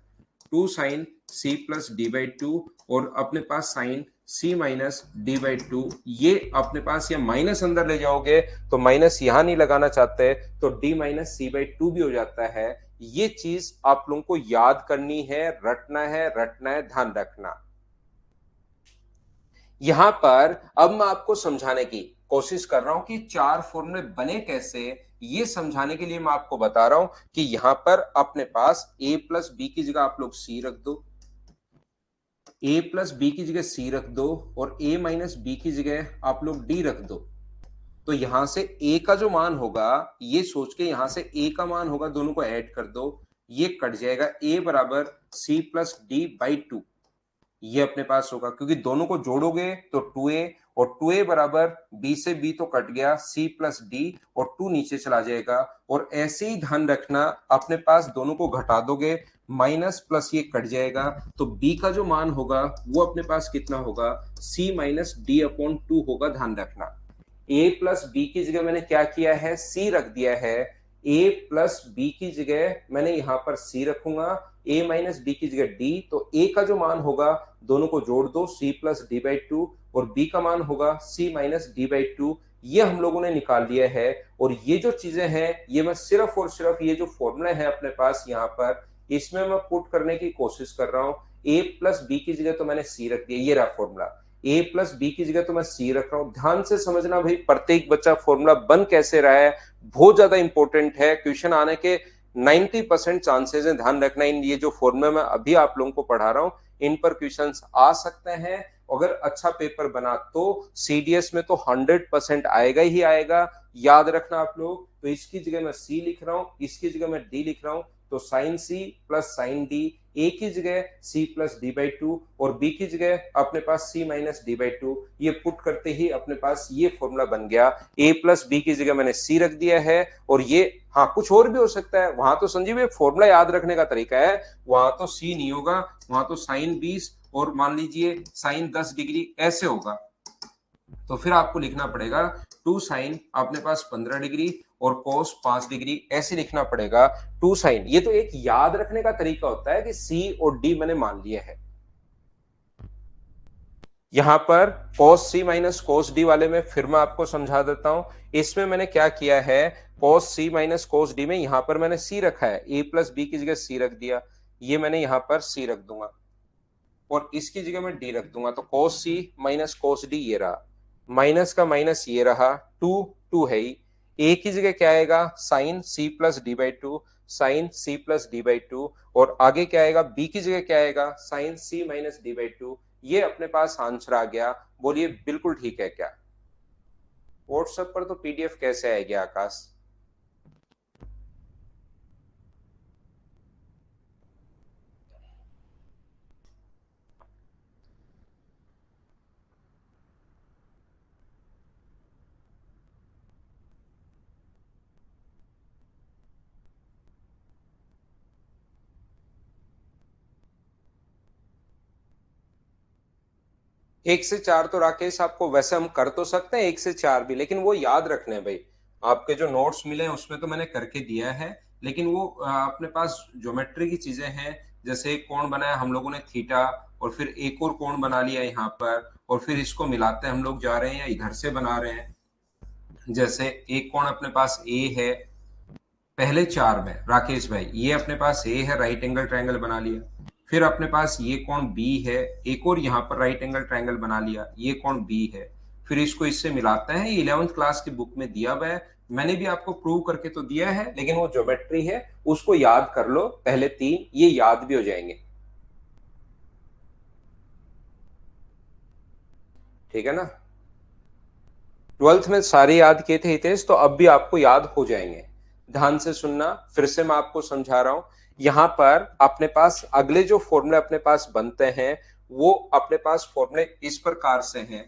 2 sine c plus D by two और अपने पास sine c minus D by two, ये अपने पास ये माइनस अंदर ले जाओगे तो माइनस यहां नहीं लगाना चाहते तो d minus C by two भी हो जाता है। ये चीज आप लोगों को याद करनी है, रटना है, रटना है, ध्यान रखना। यहां पर अब मैं आपको समझाने की कोशिश कर रहा हूं कि चार फॉर्मूले बने कैसे, ये समझाने के लिए मैं आपको बता रहा हूं कि यहां पर अपने पास a प्लस बी की जगह आप लोग c रख दो, a प्लस बी की जगह c रख दो और a माइनस बी की जगह आप लोग d रख दो। तो यहां से a का जो मान होगा, ये सोच के यहां से a का मान होगा, दोनों को ऐड कर दो, ये कट जाएगा, a बराबर c plus D by two, ये अपने पास होगा क्योंकि दोनों को जोड़ोगे तो 2a और 2a बराबर b से b तो कट गया, c प्लस डी और 2 नीचे चला जाएगा। और ऐसे ही ध्यान रखना, अपने पास दोनों को घटा दोगे, माइनस प्लस ये कट जाएगा, तो b का जो मान होगा वो अपने पास कितना होगा, c minus D upon two होगा। ध्यान रखना, a प्लस बी की जगह मैंने क्या किया है, c रख दिया है, a प्लस बी की जगह मैंने यहां पर c रखूंगा, a माइनस डी की जगह d, तो a का जो मान होगा दोनों को जोड़ दो, c plus D by two और b का मान होगा c minus D by two, ये हम लोगों ने निकाल लिया है। और ये जो चीजें हैं ये मैं सिर्फ और सिर्फ ये जो फॉर्मूला है अपने पास यहाँ पर, इसमें मैं पुट करने की कोशिश कर रहा हूँ। a प्लस बी की जगह तो मैंने c रख दिया, ये रहा फॉर्मूला, a प्लस बी की जगह तो मैं c रख रहा हूं। ध्यान से समझना भाई, प्रत्येक बच्चा फॉर्मूला बन कैसे रहा है बहुत ज्यादा इंपॉर्टेंट है, क्वेश्चन आने के 90% चांसेस है। ध्यान रखना, इन ये जो फॉर्मूला मैं अभी आप लोगों को पढ़ा रहा हूं इन पर क्वेश्चंस आ सकते हैं। अगर अच्छा पेपर बना तो सीडीएस में तो 100% आएगा ही आएगा, याद रखना आप लोग। तो इसकी जगह मैं सी लिख रहा हूं, इसकी जगह मैं डी लिख रहा हूं, तो sine C plus sine D, A की जगह c plus D by two और b की जगह अपने पास c minus D by two, ये पुट करते ही अपने पास ये फॉर्मूला बन गया। a प्लस बी की जगह मैंने c रख दिया है और ये, हाँ कुछ और भी हो सकता है, वहां तो संजीव ये फॉर्मूला याद रखने का तरीका है, वहां तो c नहीं होगा, वहां तो साइन 20 और मान लीजिए साइन 10 डिग्री ऐसे होगा, तो फिर आपको लिखना पड़ेगा 2 साइन अपने पास 15 डिग्री और कोस 5 डिग्री, ऐसे लिखना पड़ेगा 2 साइन। ये तो एक याद रखने का तरीका होता है कि सी और डी मैंने मान लिया है। यहां पर cos c minus cos d वाले में फिर मैं आपको समझा देता हूं। इसमें मैंने क्या किया है, cos c minus cos d में यहां पर मैंने c रखा है, a प्लस बी की जगह c रख दिया, ये मैंने यहां पर c रख दूंगा और इसकी जगह मैं d रख दूंगा, तो cos c minus cos d ये रहा, माइनस का माइनस ये रहा, टू टू है ही, a की जगह क्या आएगा, sine c plus D by two, sine c plus D by two और आगे क्या आएगा, b की जगह क्या आएगा, sine c minus D by two. ये अपने पास आंसर आ गया। बोलिए बिल्कुल ठीक है क्या? व्हाट्सएप पर तो पीडीएफ कैसे आएगी आकाश? एक से चार तो राकेश आपको वैसे हम कर तो सकते हैं, एक से चार भी, लेकिन वो याद रखने हैं भाई, आपके जो नोट्स मिले हैं उसमें तो मैंने करके दिया है, लेकिन वो अपने पास ज्योमेट्री की चीजें हैं, जैसे एक कोण बनाया हम लोगों ने थीटा और फिर एक और कोण बना लिया यहाँ पर और फिर इसको मिलाते हम लोग जा रहे हैं या इधर से बना रहे हैं। जैसे एक कोण अपने पास ए है, पहले चार में राकेश भाई ये अपने पास ए है, राइट एंगल ट्रायंगल बना लिया, फिर अपने पास ये कोण बी है, एक और यहाँ पर राइट एंगल ट्रायंगल बना लिया, ये कोण बी है, फिर इसको इससे मिलाते हैं। 11th क्लास की बुक में दिया हुआ है, मैंने भी आपको प्रूव करके तो दिया है, लेकिन वो ज्योमेट्री है उसको याद कर लो, पहले तीन ये याद भी हो जाएंगे, ठीक है ना? 12th में सारे याद किए थे हितेश, तो अब भी आपको याद हो जाएंगे। ध्यान से सुनना, फिर से मैं आपको समझा रहा हूं। यहां पर अपने पास अगले जो फॉर्मूले अपने पास बनते हैं वो अपने पास फॉर्मूले इस प्रकार से हैं।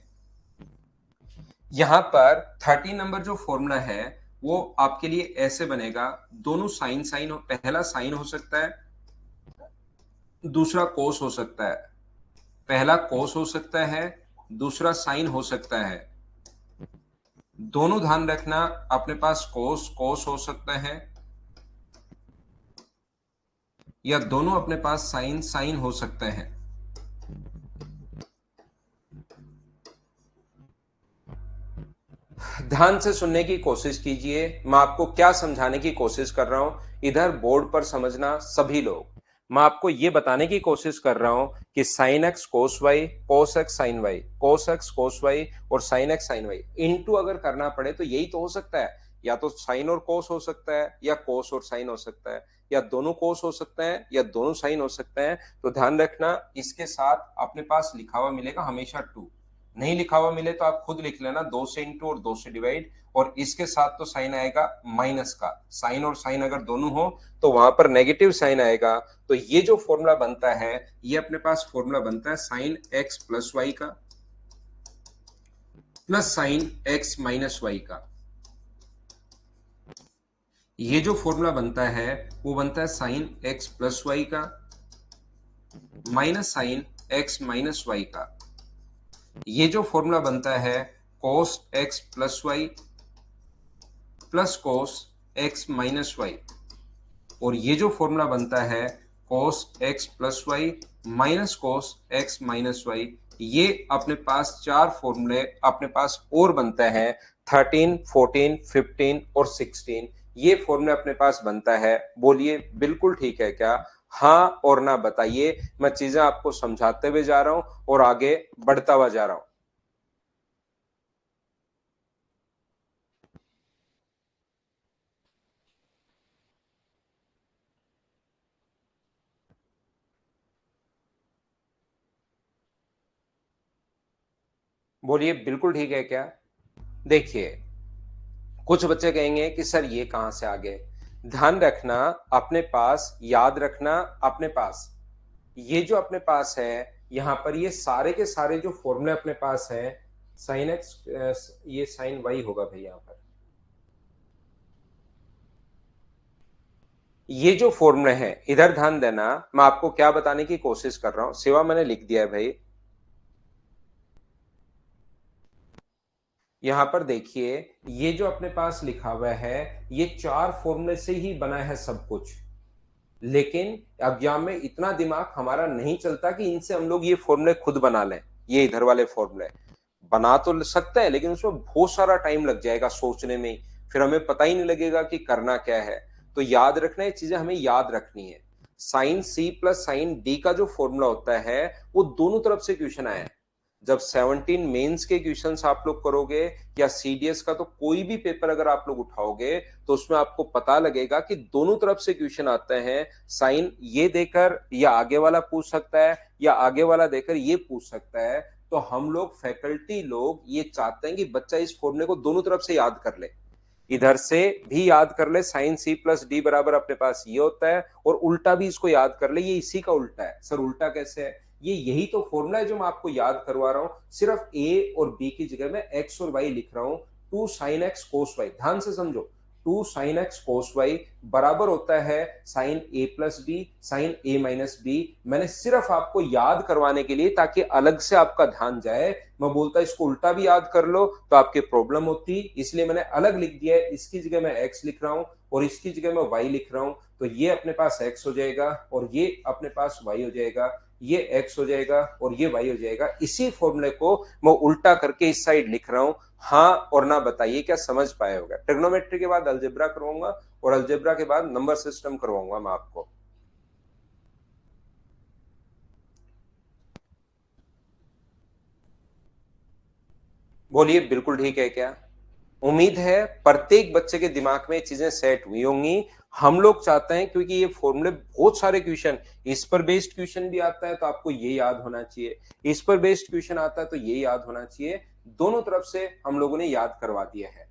यहां पर 30 नंबर जो फॉर्मूला है वो आपके लिए ऐसे बनेगा, दोनों साइन साइन पहला साइन हो सकता है, दूसरा कोस हो सकता है। पहला कोस हो सकता है, दूसरा साइन हो सकता है। दोनों ध्यान रखना, अपने पास कोस कोस हो सकता है या दोनों अपने पास साइन साइन हो सकते हैं। ध्यान से सुनने की कोशिश कीजिए, मैं आपको क्या समझाने की कोशिश कर रहा हूं। इधर बोर्ड पर समझना सभी लोग। मैं आपको यह बताने की कोशिश कर रहा हूं कि sine X cos Y, cos X sine Y, cos X cos Y और sine X sine Y into अगर करना पड़े तो यही तो हो सकता है। या तो साइन और कोस हो सकता है, या कोस और साइन हो सकता है, या दोनों कोस हो सकते हैं, या दोनों साइन हो सकते हैं। तो ध्यान रखना, इसके साथ अपने पास लिखा हुआ मिलेगा हमेशा टू। नहीं लिखा हुआ मिले तो आप खुद लिख लेना, 2 से इंटू और 2 से डिवाइड। और इसके साथ तो साइन आएगा माइनस का, साइन और साइन अगर दोनों हो तो वहां पर नेगेटिव साइन आएगा। तो ये जो फॉर्मूला बनता है, ये अपने पास फॉर्मूला बनता है साइन एक्स प्लस वाई का plus sine x minus y का। ये जो फॉर्मूला बनता है वो बनता है साइन एक्स प्लस वाई का minus sine x minus y का। ये जो फॉर्मूला बनता है cos x plus y plus cos x minus y. और ये जो फॉर्मूला बनता है cos x plus y minus cos x minus y. ये अपने पास चार फॉर्मूले अपने पास और बनता है, 13, 14, 15 और 16। ये फॉर्मूले अपने पास बनता है। बोलिए बिल्कुल ठीक है क्या? हाँ और ना बताइए। मैं चीजें आपको समझाते हुए जा रहा हूं और आगे बढ़ता हुआ जा रहा हूं। बोलिए बिल्कुल ठीक है क्या? देखिए, कुछ बच्चे कहेंगे कि सर ये कहां से आ गए। ध्यान रखना, अपने पास याद रखना, अपने पास ये जो अपने पास है, यहां पर ये सारे के सारे जो फॉर्मूले अपने पास है, साइन एक्स, ये साइन वाई होगा भाई। यहां पर ये जो फॉर्मूले हैं, इधर ध्यान देना, मैं आपको क्या बताने की कोशिश कर रहा हूं। सिवा मैंने लिख दिया है भाई। यहां पर देखिए, ये जो अपने पास लिखा हुआ है, ये चार फॉर्मूले से ही बना है सब कुछ। लेकिन एग्जाम में इतना दिमाग हमारा नहीं चलता कि इनसे हम लोग ये फॉर्मूले खुद बना लें। ये इधर वाले फॉर्मूले बना तो सकते हैं, लेकिन उसमें बहुत सारा टाइम लग जाएगा सोचने में ही। फिर हमें पता ही नहीं लगेगा कि करना क्या है। तो याद रखना, ये चीजें हमें याद रखनी है। Sine C plus sine D का जो फॉर्मूला होता है, वो दोनों तरफ से क्वेश्चन आया है। जब 17 मेंस के क्वेश्चंस आप लोग करोगे, या सीडीएस का तो कोई भी पेपर अगर आप लोग उठाओगे, तो उसमें आपको पता लगेगा कि दोनों तरफ से क्वेश्चन आते हैं। साइन ये देकर या आगे वाला पूछ सकता है, या आगे वाला देकर ये पूछ सकता है। तो हम लोग फैकल्टी लोग ये चाहते हैं कि बच्चा इस फॉर्मूले को दोनों तरफ से याद कर ले। इधर से भी याद कर ले, साइन सी प्लस डी बराबर अपने पास ये होता है, और उल्टा भी इसको याद कर ले, ये इसी का उल्टा है। सर उल्टा कैसे है? ये यही तो फॉर्मूला है जो मैं आपको याद करवा रहा हूं। सिर्फ ए और बी की जगह में एक्स और वाई लिख रहा हूं। Two sine X cos Y, ध्यान से समझो। Two sine X cos Y बराबर होता है sine A plus B sine A minus B. मैंने सिर्फ आपको याद करवाने के लिए, ताकि अलग से आपका ध्यान जाए, मैं बोलता इसको उल्टा भी याद कर लो तो आपके प्रॉब्लम होती, इसलिए मैंने अलग लिख दिया है। इसकी जगह मैं एक्स लिख रहा हूं और इसकी जगह मैं वाई लिख रहा हूं। तो ये अपने पास एक्स हो जाएगा और ये अपने पास वाई हो जाएगा। ये एक्स हो जाएगा और ये वाई हो जाएगा। इसी फॉर्मूले को मैं उल्टा करके इस साइड लिख रहा हूं। हाँ और ना बताइए, क्या समझ पाए होगा? ट्रिग्नोमेट्री के बाद अलजेब्रा करवाऊंगा, और अलजेब्रा के बाद नंबर सिस्टम करवाऊंगा मैं आपको। बोलिए बिल्कुल ठीक है क्या? उम्मीद है प्रत्येक बच्चे के दिमाग में चीजें सेट हुई होंगी। हम लोग चाहते हैं, क्योंकि ये फॉर्मूले बहुत सारे क्वेश्चन, इस पर बेस्ड क्वेश्चन भी आता है तो आपको ये याद होना चाहिए, इस पर बेस्ड क्वेश्चन आता है तो ये याद होना चाहिए। दोनों तरफ से हम लोगों ने याद करवा दिया है।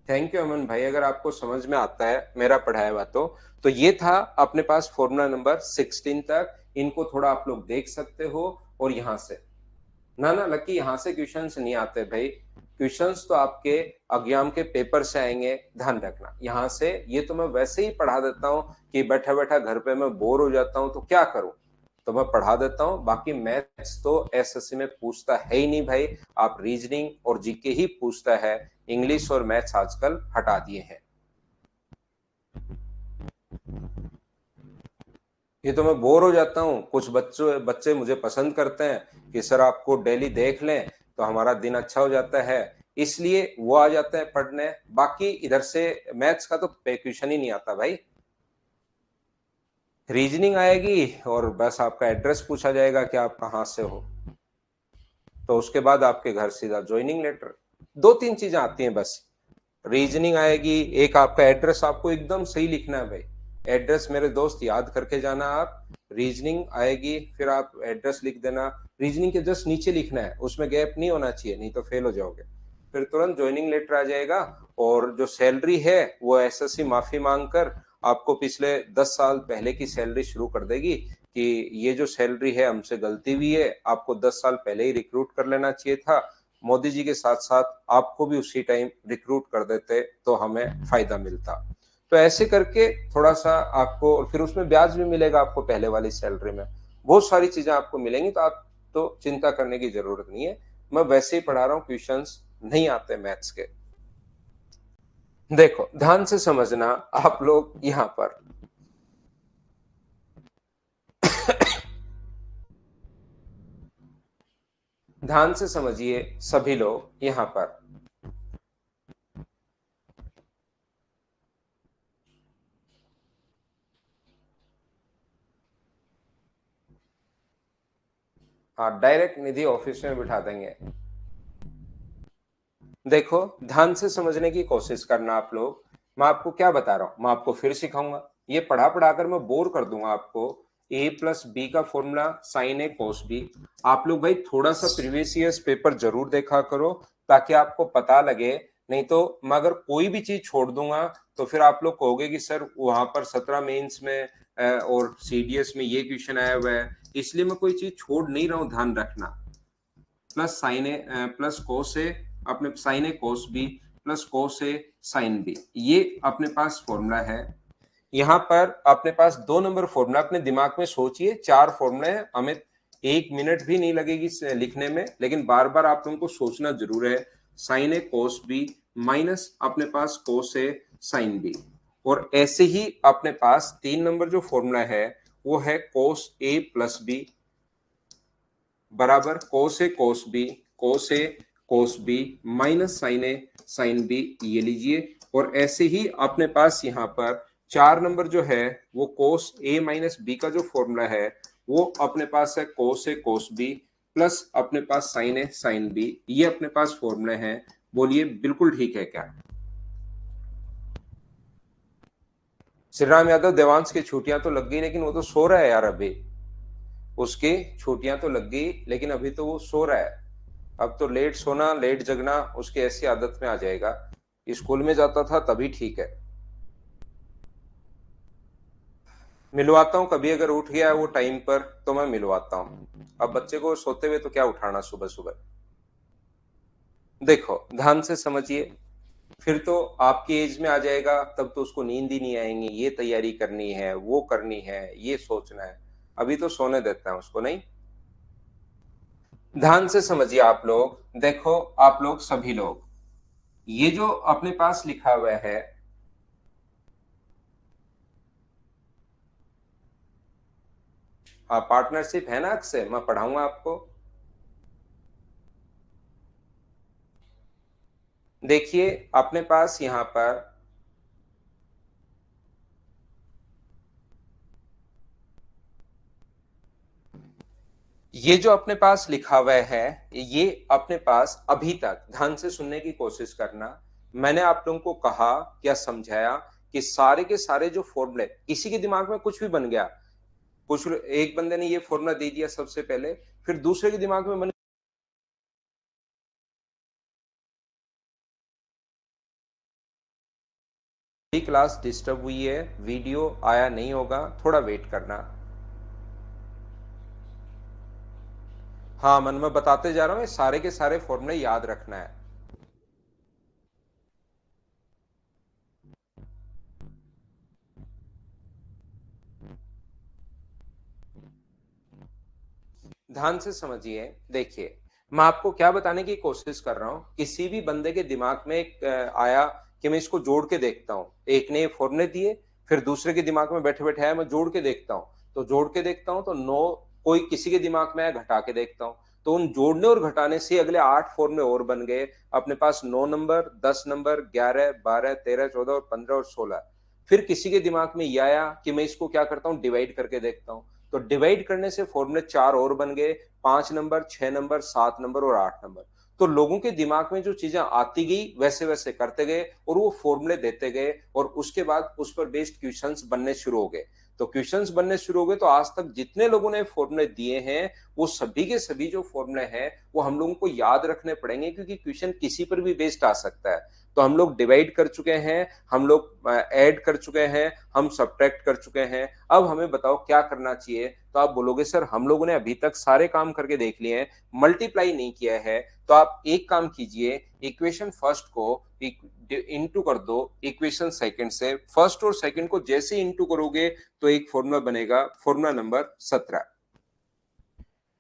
थैंक यू अमन भाई, अगर आपको समझ में आता है मेरा पढ़ाया हुआ तो ये था अपने पास फॉर्मूला नंबर 16 तक। इनको थोड़ा आप लोग देख सकते हो। और यहां से ना ना लकी, यहां से क्वेश्चंस नहीं आते भाई। क्वेश्चंस तो आपके एग्जाम के पेपर से आएंगे, ध्यान रखना। यहाँ से ये तो मैं वैसे ही पढ़ा देता हूँ कि बैठा बैठा घर पे मैं बोर हो जाता हूँ तो क्या करूं, तो मैं पढ़ा देता हूँ। बाकी मैथ्स तो एसएससी में पूछता है ही नहीं भाई, आप रीजनिंग और जीके ही पूछता है। इंग्लिश और मैथ्स आजकल हटा दिए हैं। ये तो मैं बोर हो जाता हूँ। कुछ बच्चे मुझे पसंद करते हैं कि सर आपको डेली देख लें तो हमारा दिन अच्छा हो जाता है, इसलिए वो आ जाते हैं पढ़ने। बाकी इधर से मैथ्स का तो क्वेश्चन ही नहीं आता भाई। रीजनिंग आएगी और बस आपका एड्रेस पूछा जाएगा कि आप कहाँ से हो, तो उसके बाद आपके घर सीधा ज्वाइनिंग लेटर। दो तीन चीजें आती हैं बस। रीजनिंग आएगी, एक आपका एड्रेस आपको एकदम सही लिखना है भाई, एड्रेस मेरे दोस्त याद करके जाना आप। रीजनिंग आएगी, फिर आप एड्रेस लिख देना, रीजनिंग के जस्ट नीचे लिखना है, उसमें गैप नहीं होना चाहिए, नहीं तो फेल हो जाओगे। फिर तुरंत ज्वाइनिंग लेटर आ जाएगा, और जो सैलरी है वो एसएससी माफी मांगकर आपको पिछले 10 साल पहले की सैलरी शुरू कर देगी कि ये जो सैलरी है हमसे गलती हुई है, आपको 10 साल पहले ही रिक्रूट कर लेना चाहिए था। मोदी जी के साथ साथ आपको भी उसी टाइम रिक्रूट कर देते तो हमें फायदा मिलता। तो ऐसे करके थोड़ा सा आपको, और फिर उसमें ब्याज भी मिलेगा आपको पहले वाली सैलरी में, बहुत सारी चीजें आपको मिलेंगी, तो आप तो चिंता करने की जरूरत नहीं है। मैं वैसे ही पढ़ा रहा हूँ, क्वेश्चंस नहीं आते मैथ्स के। देखो ध्यान से समझना आप लोग यहां पर। ध्यान से समझिए सभी लोग यहां पर। हाँ, डायरेक्ट निधि ऑफिस में बिठा देंगे। देखो ध्यान से समझने की कोशिश करना आप लोग। मैं आपको क्या बता रहा हूं, मैं आपको फिर सिखाऊंगा। ये पढ़ा पढ़ा कर मैं बोर कर दूंगा आपको। ए प्लस बी का फॉर्मूला साइन ए कोस बी। आप लोग भाई थोड़ा सा प्रीवियस ईयर्स पेपर जरूर देखा करो, ताकि आपको पता लगे। नहीं तो मैं अगर कोई भी चीज छोड़ दूंगा तो फिर आप लोग कहोगे कि सर वहां पर 17 मेंस में और सीडीएस में ये क्वेश्चन आया हुआ है। इसलिए मैं कोई चीज छोड़ नहीं रहा हूं, ध्यान रखना। Plus sign A plus cos ए, अपने साइन ए कोस बी प्लस कोस ए साइन बी, ये अपने पास फॉर्मूला है। यहां पर अपने पास 2 नंबर फॉर्मूला, अपने दिमाग में सोचिए 4 फॉर्मूले हैं, हमें 1 मिनट भी नहीं लगेगी लिखने में, लेकिन बार बार आप लोगों को सोचना जरूर है। साइन ए कोस बी माइनस अपने पास कोस ए साइन बी। और ऐसे ही अपने पास 3 नंबर जो फॉर्मूला है वो है कोस ए प्लस बी बराबर cos A cos B minus sine B, ये लीजिए। और ऐसे ही अपने पास यहाँ पर 4 नंबर जो है वो कोस ए माइनस बी का जो फॉर्मूला है वो अपने पास है कोस ए कोस बी प्लस अपने पास साइन ए साइन बी, ये अपने पास फॉर्मूले हैं। बोलिए बिल्कुल ठीक है क्या? श्री राम यादव, देवांश की छुट्टियां तो लग गई, लेकिन वो तो सो रहा है यार अभी। उसकी छुट्टियां तो लग गई लेकिन अभी तो वो सो रहा है। अब तो लेट सोना लेट जगना उसकी ऐसी आदत में आ जाएगा। स्कूल में जाता था तभी ठीक है। मिलवाता हूँ कभी, अगर उठ गया है वो टाइम पर तो मैं मिलवाता हूँ। अब बच्चे को सोते हुए तो क्या उठाना सुबह सुबह। देखो ध्यान से समझिए, फिर तो आपकी एज में आ जाएगा तब तो उसको नींद ही नहीं आएंगी, ये तैयारी करनी है वो करनी है ये सोचना है। अभी तो सोने देता है उसको, नहीं। ध्यान से समझिए आप लोग। देखो आप लोग सभी लोग, ये जो अपने पास लिखा हुआ है, पार्टनरशिप है ना अक्षय, मैं पढ़ाऊंगा आपको। देखिए अपने पास यहां पर ये जो अपने पास लिखा हुआ है, ये अपने पास अभी तक ध्यान से सुनने की कोशिश करना। मैंने आप लोगों को कहा या समझाया कि सारे के सारे जो फॉर्मूले, किसी के दिमाग में कुछ भी बन गया, कुछ एक बंदे ने ये फॉर्मूला दे दिया सबसे पहले, फिर दूसरे के दिमाग में बन क्लास डिस्टर्ब हुई है, वीडियो आया नहीं होगा, थोड़ा वेट करना। हाँ मन में बताते जा रहा हूँ, ये सारे के सारे फॉर्मूले याद रखना है। ध्यान से समझिए। देखिए, मैं आपको क्या बताने की कोशिश कर रहा हूं, किसी भी बंदे के दिमाग में एक आया कि मैं इसको जोड़ के देखता हूं। एक ने ये फॉर्मूले दिए, फिर दूसरे के दिमाग में बैठे बैठे आया मैं जोड़ के देखता हूं। तो जोड़ के देखता हूं तो 9, कोई किसी के दिमाग में आया घटा के देखता हूं। तो उन जोड़ने और घटाने से अगले 8 फॉर्मूले और बन गए। अपने पास 9 नंबर, 10 नंबर, 11, 12, 13, 14 और 15 और 16। फिर किसी के दिमाग में ये आया कि मैं इसको क्या करता हूं, डिवाइड करके देखता हूं। तो डिवाइड करने से फॉर्मूले 4 और बन गए, 5 नंबर, 6 नंबर, 7 नंबर और 8 नंबर। तो लोगों के दिमाग में जो चीजें आती गई वैसे वैसे करते गए और वो फॉर्मूले देते गए, और उसके बाद उस पर बेस्ड क्वेश्चंस बनने शुरू हो गए। तो क्वेश्चंस बनने शुरू हो गए तो आज तक जितने लोगों ने फॉर्मूले दिए हैं, वो सभी के सभी जो फॉर्मूले हैं वो हम लोगों को याद रखने पड़ेंगे, क्योंकि क्वेश्चन किसी पर भी बेस्ड आ सकता है। तो हम लोग डिवाइड कर चुके हैं, हम लोग ऐड कर चुके हैं, हम सब्ट्रैक्ट कर चुके हैं। अब हमें बताओ क्या करना चाहिए। तो आप बोलोगे सर हम लोगों ने अभी तक सारे काम करके देख लिए हैं, मल्टीप्लाई नहीं किया है। तो आप एक काम कीजिए, इक्वेशन फर्स्ट को इंटू कर दो इक्वेशन सेकंड से। फर्स्ट और सेकंड को जैसे इंटू करोगे तो एक फॉर्मूला बनेगा, फॉर्मूला नंबर 17।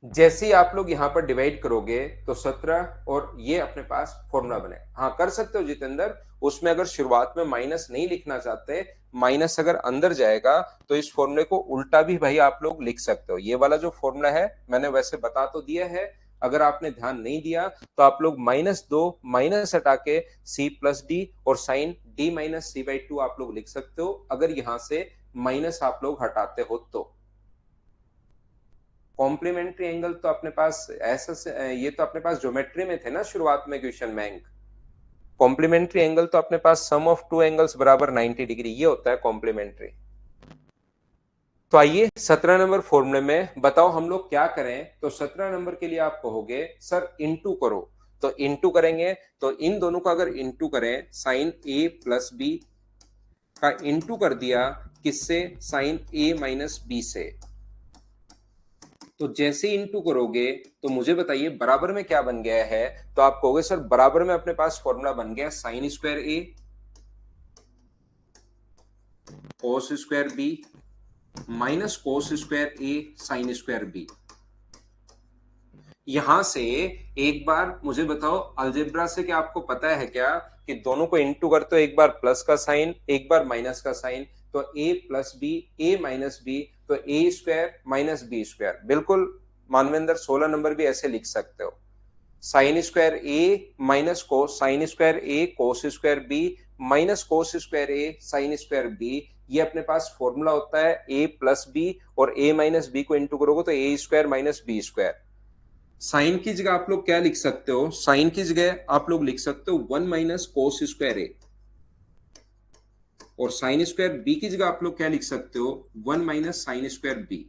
जैसे ही आप लोग यहां पर डिवाइड करोगे तो 17 और ये अपने पास फॉर्मूला बने। हाँ कर सकते हो जितेंद्र, उसमें अगर शुरुआत में माइनस नहीं लिखना चाहते, माइनस अगर अंदर जाएगा तो इस फॉर्मूले को उल्टा भी भाई आप लोग लिख सकते हो। ये वाला जो फॉर्मूला है मैंने वैसे बता तो दिया है, अगर आपने ध्यान नहीं दिया तो आप लोग -2 माइनस हटा के सी प्लस डी और sine D minus C by 2 आप लोग लिख सकते हो, अगर यहां से माइनस आप लोग हटाते हो तो। कॉम्प्लीमेंट्री एंगल तो अपने पास ऐसा से, ये तो अपने पास ज्योमेट्री में थे ना शुरुआत में क्वेश्चन में अंक। कॉम्प्लीमेंट्री एंगल तो अपने पास सम ऑफ टू एंगल्स बराबर 90 डिग्री, ये होता है कॉम्प्लीमेंट्री। तो आइए 17 नंबर फॉर्मूले में बताओ हम लोग क्या करें। तो 17 नंबर के लिए आप कहोगे सर इंटू करो। तो इंटू करेंगे तो इन दोनों का अगर इंटू करें, साइन ए प्लस बी का इंटू कर दिया किससे, साइन ए माइनस बी से। तो जैसे इंटू करोगे तो मुझे बताइए बराबर में क्या बन गया है। तो आप कहोगे सर बराबर में अपने पास फॉर्मूला बन गया sine square A cos square B minus cos square A sine square B. यहां से एक बार मुझे बताओ अलजेब्रा से क्या आपको पता है क्या कि दोनों को इंटू करते हो, एक बार प्लस का साइन एक बार माइनस का साइन। तो a plus B, A minus B, तो A square minus B square. बिल्कुल मानवेंद्र 16 नंबर भी ऐसे लिख सकते हो, sine square A minus cos, sine square A cos square B minus cos square A sine square B. ये अपने पास फॉर्मूला होता है a प्लस बी, और a माइनस बी को इंटू करोगे तो A square minus B square. Sign की जगह आप लोग क्या लिख सकते हो, साइन की जगह आप लोग लिख सकते हो 1 माइनस कोस स्क्वायर ए, और साइन स्क्वायर बी की जगह आप लोग क्या लिख सकते हो, 1 माइनस साइन स्क्वायर बी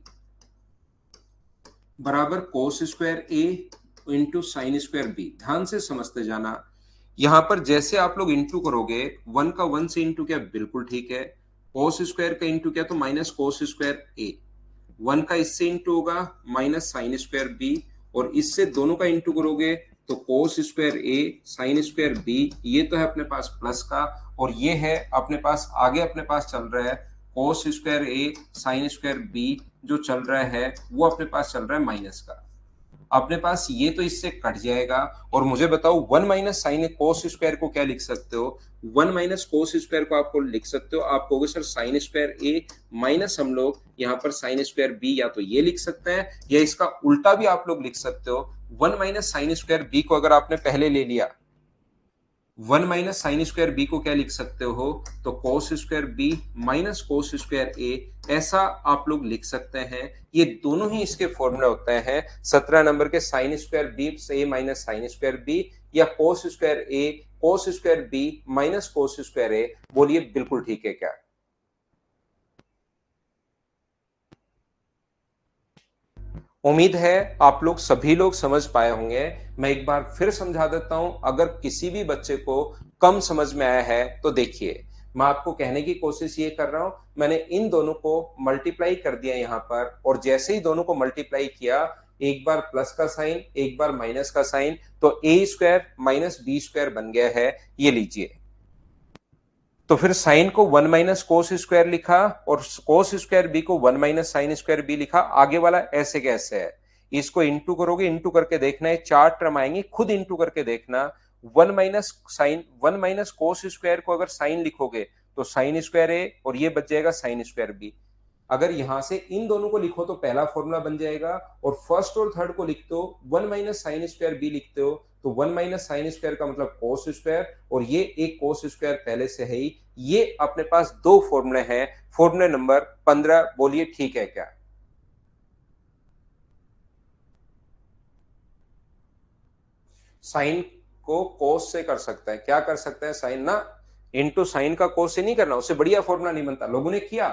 बराबर कोस स्क्वायर ए इंटू साइन स्क्वायर बी। ध्यान से समझते जाना, यहां पर जैसे आप लोग इंटू करोगे 1 का 1 से इंटू किया बिल्कुल ठीक है, कोस स्क्वायर का इंटू किया तो माइनस कोस स्क्वायर ए, 1 का इससे इंटू होगा माइनस साइन स्क्वायर बी, और इससे दोनों का इंटू करोगे तो cos square A sine square B. ये तो है अपने पास प्लस का, और ये है अपने पास आगे अपने पास चल रहा है कोस square A sine square B, जो चल रहा है वो अपने पास चल रहा है माइनस का। अपने पास ये तो इससे कट जाएगा, और मुझे बताओ 1 माइनस साइन कोस स्क्वायर को क्या लिख सकते हो, 1 माइनस कोस स्क्वायर को आपको लिख सकते हो, आप कहोगे sir sign square A minus हम लोग यहाँ पर साइन स्क्वायर बी, या तो ये लिख सकते हैं या इसका उल्टा भी आप लोग लिख सकते हो। 1 माइनस साइन स्क्वायर बी को अगर आपने पहले ले लिया, 1 माइनस साइन स्क्वायर बी को क्या लिख सकते हो, तो cos square B minus cos square A, ऐसा आप लोग लिख सकते हैं। ये दोनों ही इसके फॉर्मूला होते हैं 17 नंबर के, साइन स्क्वायर बी से माइनस साइन स्क्वायर बी, या cos square A cos square B minus cos square A. बोलिए बिल्कुल ठीक है क्या। उम्मीद है आप लोग सभी लोग समझ पाए होंगे। मैं एक बार फिर समझा देता हूं, अगर किसी भी बच्चे को कम समझ में आया है तो देखिए, मैं आपको कहने की कोशिश ये कर रहा हूं, मैंने इन दोनों को मल्टीप्लाई कर दिया यहां पर, और जैसे ही दोनों को मल्टीप्लाई किया, एक बार प्लस का साइन एक बार माइनस का साइन, तो A square minus B square बन गया है। ये लीजिए, तो फिर साइन को 1 माइनस कोस स्क्वायर लिखा, और कोस स्क्वायर बी को 1 माइनस साइन स्क्वायर बी लिखा। आगे वाला ऐसे कैसे है, इसको इंटू करोगे, इंटू करके देखना है, चार टर्म आएंगे, खुद इंटू करके देखना। वन माइनस कोस स्क्वायर को अगर साइन लिखोगे तो साइन स्क्वायर ए, और ये बच जाएगा साइन स्क्वायर बी। अगर यहां से इन दोनों को लिखो तो पहला फॉर्मूला बन जाएगा, और फर्स्ट और थर्ड को लिखते हो, one minus sine square B लिखते हो, तो वन माइनस साइन स्क्वायर का मतलब कोस स्क्वायर, और ये एक कोस स्क्वायर पहले से है ही। ये अपने पास दो फॉर्मूले हैं। फॉर्मूले नंबर 15, बोलिए ठीक है क्या? साइन को कोस से कर सकता है, क्या कर सकता है? साइन ना, इनटू साइन का कोस से नहीं करना, उससे बढ़िया फॉर्मूला नहीं बनता। लोगों ने किया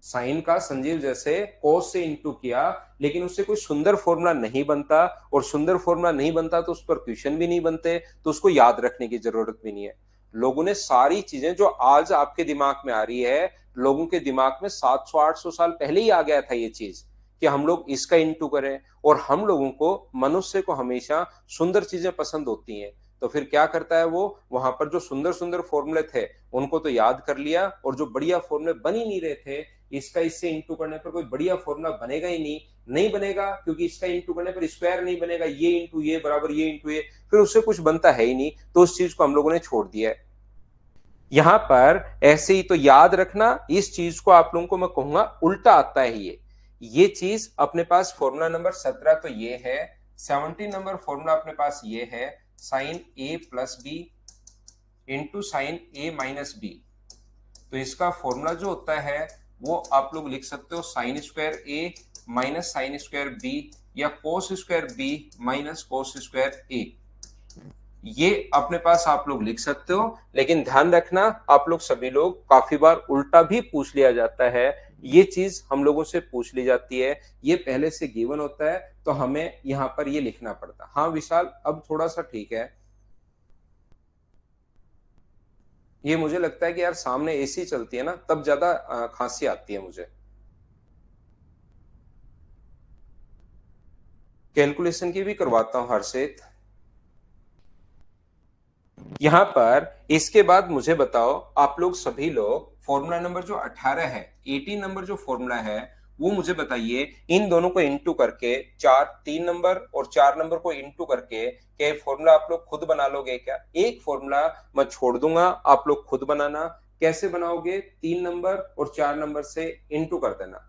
साइन का, संजीव जैसे कोस से इंटू किया, लेकिन उससे कोई सुंदर फॉर्मूला नहीं बनता, और सुंदर फॉर्मूला नहीं बनता तो उस पर क्वेश्चन भी नहीं बनते, तो उसको याद रखने की जरूरत भी नहीं है। लोगों ने सारी चीजें जो आज आपके दिमाग में आ रही है, लोगों के दिमाग में 700-800 साल पहले ही आ गया था ये चीज, कि हम लोग इसका इंटू करें। और हम लोगों को, मनुष्य को हमेशा सुंदर चीजें पसंद होती हैं, तो फिर क्या करता है वो, वहां पर जो सुंदर सुंदर फॉर्मूले थे उनको तो याद कर लिया, और जो बढ़िया फॉर्मूले बन ही नहीं रहे थे, इसका इससे इंटू करने पर कोई बढ़िया फॉर्मूला बनेगा ही नहीं, नहीं बनेगा, क्योंकि इसका इंटू करने पर स्क्वायर नहीं बनेगा, ये इंटू ये बराबर ये इंटू ये, फिर उससे कुछ बनता है ही नहीं, तो उस चीज को हम लोगों ने छोड़ दिया है। यहां पर ऐसे ही तो याद रखना, इस चीज को आप लोगों को मैं कहूंगा उल्टा आता है ये चीज अपने पास फॉर्मूला नंबर 17 तो ये है, 17 नंबर फॉर्मूला अपने पास ये है, sine A plus B into sine A minus B. तो इसका फॉर्मूला जो होता है वो आप लोग लिख सकते हो sine square A minus sine square B, या cos square B minus cos square A. ये अपने पास आप लोग लिख सकते हो, लेकिन ध्यान रखना, आप लोग सभी लोग काफी बार उल्टा भी पूछ लिया जाता है, ये चीज हम लोगों से पूछ ली जाती है, ये पहले से गिवन होता है, तो हमें यहां पर ये लिखना पड़ता। हाँ विशाल, अब थोड़ा सा ठीक है। ये मुझे लगता है कि यार सामने एसी चलती है ना, तब ज्यादा खांसी आती है मुझे। कैलकुलेशन की भी करवाता हूं हर्षित। यहां पर इसके बाद मुझे बताओ, आप लोग सभी लोग फॉर्मूला नंबर जो 18 है, 18 नंबर जो फॉर्मूला है वो मुझे बताइए, इन दोनों को इंटू करके, 3 नंबर और 4 नंबर को इंटू करके, क्या फॉर्मूला आप लोग खुद बना लोगे क्या? एक फॉर्मूला मैं छोड़ दूंगा, आप लोग खुद बनाना। कैसे बनाओगे? 3 नंबर और 4 नंबर से इंटू कर देना।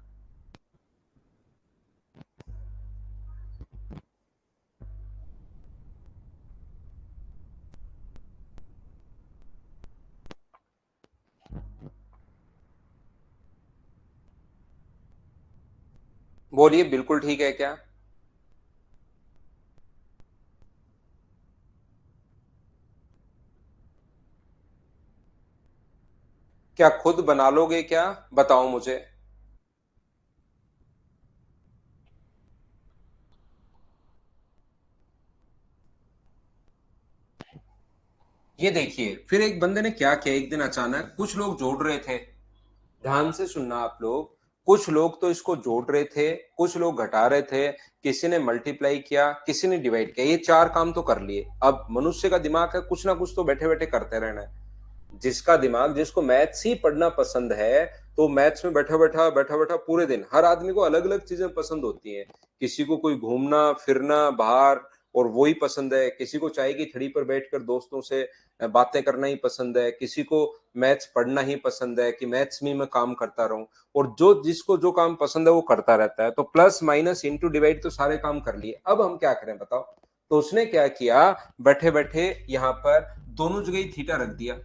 बोलिए बिल्कुल ठीक है क्या? क्या खुद बना लोगे क्या? बताओ मुझे। ये देखिए, फिर एक बंदे ने क्या किया, एक दिन अचानक कुछ लोग जोड़ रहे थे, ध्यान से सुनना आप लोग, कुछ लोग तो इसको जोड़ रहे थे, कुछ लोग घटा रहे थे, किसी ने मल्टीप्लाई किया, किसी ने डिवाइड किया, ये चार काम तो कर लिए। अब मनुष्य का दिमाग है, कुछ ना कुछ तो बैठे बैठे करते रहना है। जिसका दिमाग, जिसको मैथ्स ही पढ़ना पसंद है, तो मैथ्स में बैठा बैठा पूरे दिन, हर आदमी को अलग अलग चीजें पसंद होती हैं। किसी को कोई घूमना फिरना बाहर और वो ही पसंद है, किसी को चाय की थड़ी पर बैठकर दोस्तों से बातें करना ही पसंद है, किसी को मैथ्स पढ़ना ही पसंद है कि मैथ्स में मैं काम करता रहूं, और जो जिसको जो काम पसंद है वो करता रहता है। तो प्लस माइनस इंटू डिवाइड तो सारे काम कर लिए, अब हम क्या करें बताओ? तो उसने क्या किया, बैठे बैठे यहाँ पर दोनों जगह ही थीटा रख दिया।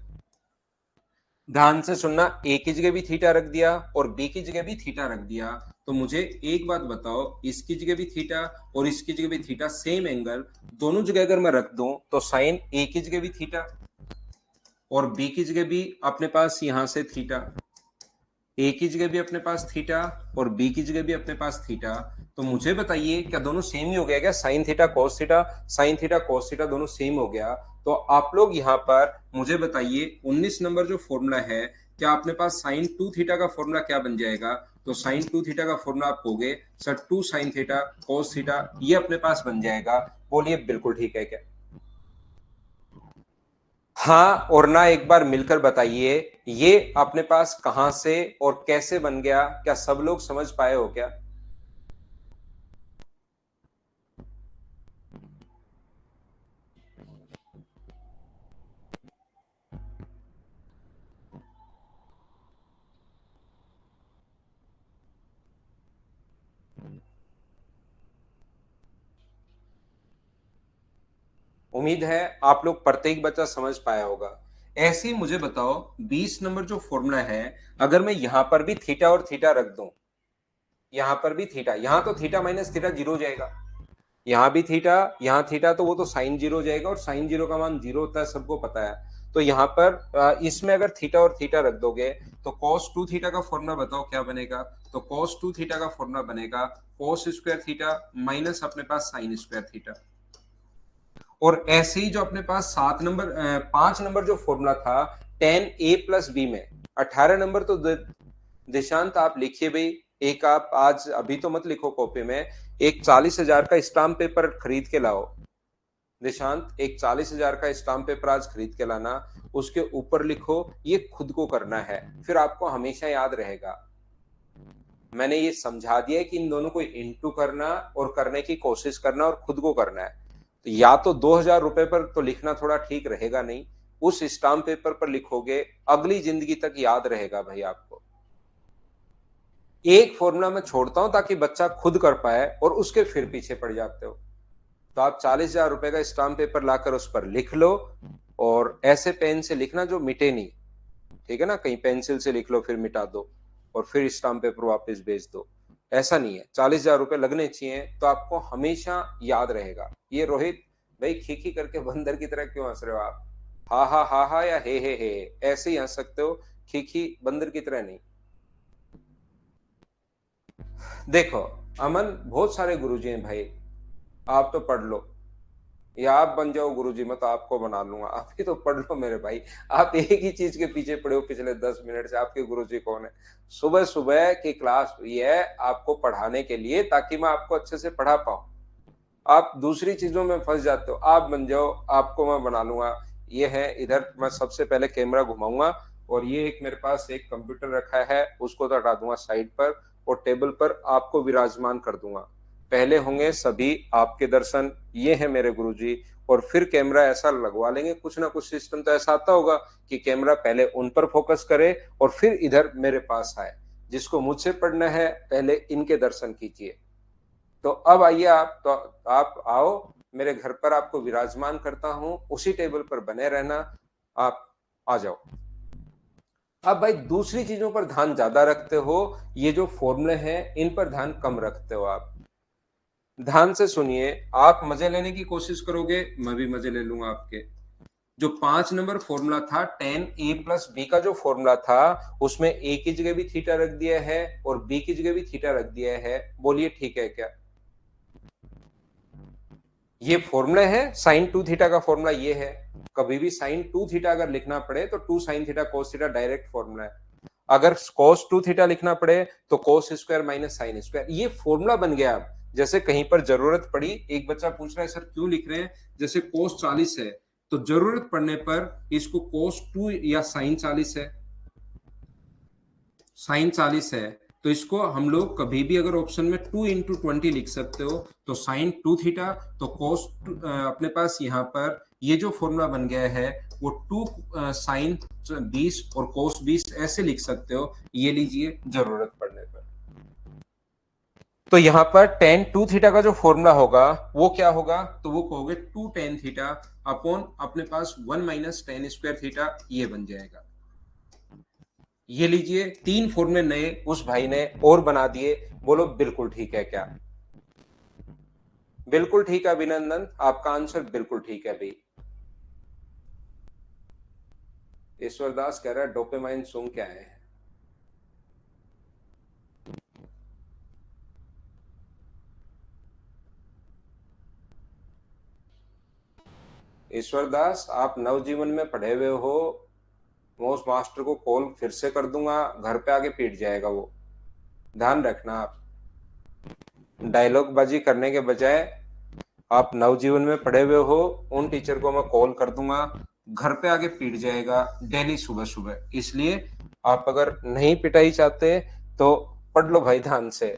ध्यान से सुनना, ए की जगह भी थीटा रख दिया और बी की जगह भी थीटा रख दिया। तो मुझे एक बात बताओ, इसकी जगह भी थीटा और इसकी जगह भी थीटा, सेम एंगल, दोनों जगह अगर मैं रख दूं तो साइन ए की जगह भी थीटा और बी की जगह भी अपने पास यहां से थीटा, ए की जगह भी अपने पास थीटा और बी की जगह भी अपने पास थीटा। तो मुझे बताइए, क्या दोनों सेम ही हो गया क्या? Sine theta cos theta, sine theta cos theta दोनों सेम हो गया। तो आप लोग यहाँ पर मुझे बताइए, 19 नंबर जो फॉर्मूला है, क्या अपने पास साइन 2 थीटा का फॉर्मूला क्या बन जाएगा? तो साइन 2 थीटा का फॉर्मूला आप कहोगे sir 2 sine theta cos theta, ये अपने पास बन जाएगा। बोलिए बिल्कुल ठीक है क्या? हाँ और ना एक बार मिलकर बताइए, ये अपने पास कहां से और कैसे बन गया? क्या सब लोग समझ पाए हो क्या? उम्मीद है आप लोग प्रत्येक बच्चा समझ पाया होगा। ऐसे ही मुझे बताओ 20 नंबर जो फॉर्मूला है, अगर मैं यहां पर भी थीटा और थीटा रख दूं, यहां पर भी थीटा, यहां तो थीटा माइनस थीटा जीरो हो जाएगा, यहाँ भी थीटा, यहाँ थीटा, तो वो तो साइन जीरो हो जाएगा, और साइन जीरो का मान जीरो होता है, सबको पता है। तो यहाँ पर इसमें अगर थीटा और थीटा रख दोगे तो cos 2 थीटा का फॉर्मूला बताओ क्या बनेगा। तो cos 2 थीटा का फॉर्मूला बनेगा cos स्क्वायर थीटा माइनस अपने पास साइन स्क्वायर थीटा। और ऐसे ही जो अपने पास 5 नंबर जो फॉर्मूला था tan a प्लस बी में, 18 नंबर तो दिशांत आप लिखिए भाई। एक आप आज अभी तो मत लिखो कॉपी में, एक 40,000 का स्टाम्प पेपर खरीद के लाओ निशांत, एक 40,000 का स्टाम्प पेपर आज खरीद के लाना, उसके ऊपर लिखो ये खुद को करना है, फिर आपको हमेशा याद रहेगा। मैंने ये समझा दिया है कि इन दोनों को इंटू करना और करने की कोशिश करना और खुद को करना है। तो या तो 2,000 रुपए पर तो लिखना थोड़ा ठीक रहेगा नहीं, उस स्टाम्प पेपर पर लिखोगे, अगली जिंदगी तक याद रहेगा भाई आपको। एक फॉर्मूला मैं छोड़ता हूं ताकि बच्चा खुद कर पाए और उसके फिर पीछे पड़ जाते हो। तो आप 40,000 रुपए का स्टाम्प पेपर लाकर उस पर लिख लो, और ऐसे पेन से लिखना जो मिटे नहीं, ठीक है ना, कहीं पेंसिल से लिख लो फिर मिटा दो और फिर स्टाम्प पेपर वापस भेज दो, ऐसा नहीं है। 40,000 रुपए लगने चाहिए तो आपको हमेशा याद रहेगा। ये रोहित भाई खी करके बंदर की तरह क्यों हंस रहे हो आप? हा हा हा हा या हे ऐसे ही हंस सकते हो, खी बंदर की तरह नहीं। देखो अमन, बहुत सारे गुरुजी हैं भाई, आप तो पढ़ लो, या आप बन जाओ गुरुजी, मैं तो आपको बना लूंगा। आप ही तो पढ़ लो मेरे भाई, आप एक ही चीज के पीछे पड़े हो पिछले 10 मिनट से, आपके गुरुजी कौन है? सुबह सुबह की क्लास हुई है आपको पढ़ाने के लिए ताकि मैं आपको अच्छे से पढ़ा पाऊं, आप दूसरी चीजों में फंस जाते हो। आप बन जाओ, आपको मैं बना लूंगा। ये है इधर, मैं सबसे पहले कैमरा घुमाऊंगा, और ये एक मेरे पास एक कंप्यूटर रखा है, उसको तो हटा दूंगा साइड पर, और टेबल पर आपको विराजमान कर दूंगा। पहले होंगे सभी आपके दर्शन, ये है मेरे गुरुजी, और फिर कैमरा ऐसा लगवा लेंगे, कुछ ना कुछ सिस्टम तो ऐसा आता होगा कि कैमरा पहले उन पर फोकस करे और फिर इधर मेरे पास आए। जिसको मुझसे पढ़ना है पहले इनके दर्शन कीजिए। तो अब आइए आप, तो आप आओ मेरे घर पर, आपको विराजमान करता हूं, उसी टेबल पर बने रहना, आप आ जाओ। अब भाई दूसरी चीजों पर ध्यान ज्यादा रखते हो, ये जो फॉर्मूले हैं इन पर ध्यान कम रखते हो आप। ध्यान से सुनिए, आप मजे लेने की कोशिश करोगे, मैं भी मजे ले लूंगा आपके। जो 5 नंबर फॉर्मूला था tan a प्लस बी का, जो फॉर्मूला था उसमें a की जगह भी थीटा रख दिया है और b की जगह भी थीटा रख दिया है, बोलिए ठीक है क्या? ये फॉर्मूला है साइन 2 थीटा का फॉर्मूला, ये है। कभी भी साइन 2 थीटा अगर लिखना पड़े तो 2 sine theta cos theta direct formula है। अगर cos 2 थीटा लिखना पड़े तो cos square minus sine square, ये फॉर्मूला बन गया। अब जैसे कहीं पर जरूरत पड़ी, एक बच्चा पूछ रहा है सर क्यों लिख रहे हैं, जैसे cos 40 है तो जरूरत पड़ने पर इसको cos 2 या साइन 40 है, साइन 40 है तो इसको हम लोग कभी भी अगर ऑप्शन में 2 × 20 लिख सकते हो, तो साइन 2 थीटा, तो कोस अपने पास यहाँ पर ये जो फॉर्मूला बन गया है वो 2 साइन 20 और कोस 20 ऐसे लिख सकते हो, ये लीजिए जरूरत पड़ने पर। तो यहाँ पर tan 2 थीटा का जो फॉर्मूला होगा वो क्या होगा, तो वो कहोगे 2 tan थीटा अपॉन अपने पास 1 माइनस tan स्क्वायर थीटा, ये बन जाएगा। ये लीजिए 3 फॉर्मूले नए उस भाई ने और बना दिए, बोलो बिल्कुल ठीक है क्या? बिल्कुल ठीक है अभिनंदन, आपका आंसर बिल्कुल ठीक है भाई। ईश्वर दास कह रहा है डोपामाइन सूंघ क्या है? ईश्वर दास आप नवजीवन में पढ़े हुए हो, मैं उस मास्टर को कॉल फिर से कर दूंगा, घर पे आके पीट जाएगा वो, ध्यान रखना आप। डायलॉग बाजी करने के बजाय आप नवजीवन में पढ़े हुए हो, उन टीचर को मैं कॉल कर दूंगा, घर पे आके पीट जाएगा डेली सुबह सुबह। इसलिए आप अगर नहीं पिटाई चाहते तो पढ़ लो भाई ध्यान से।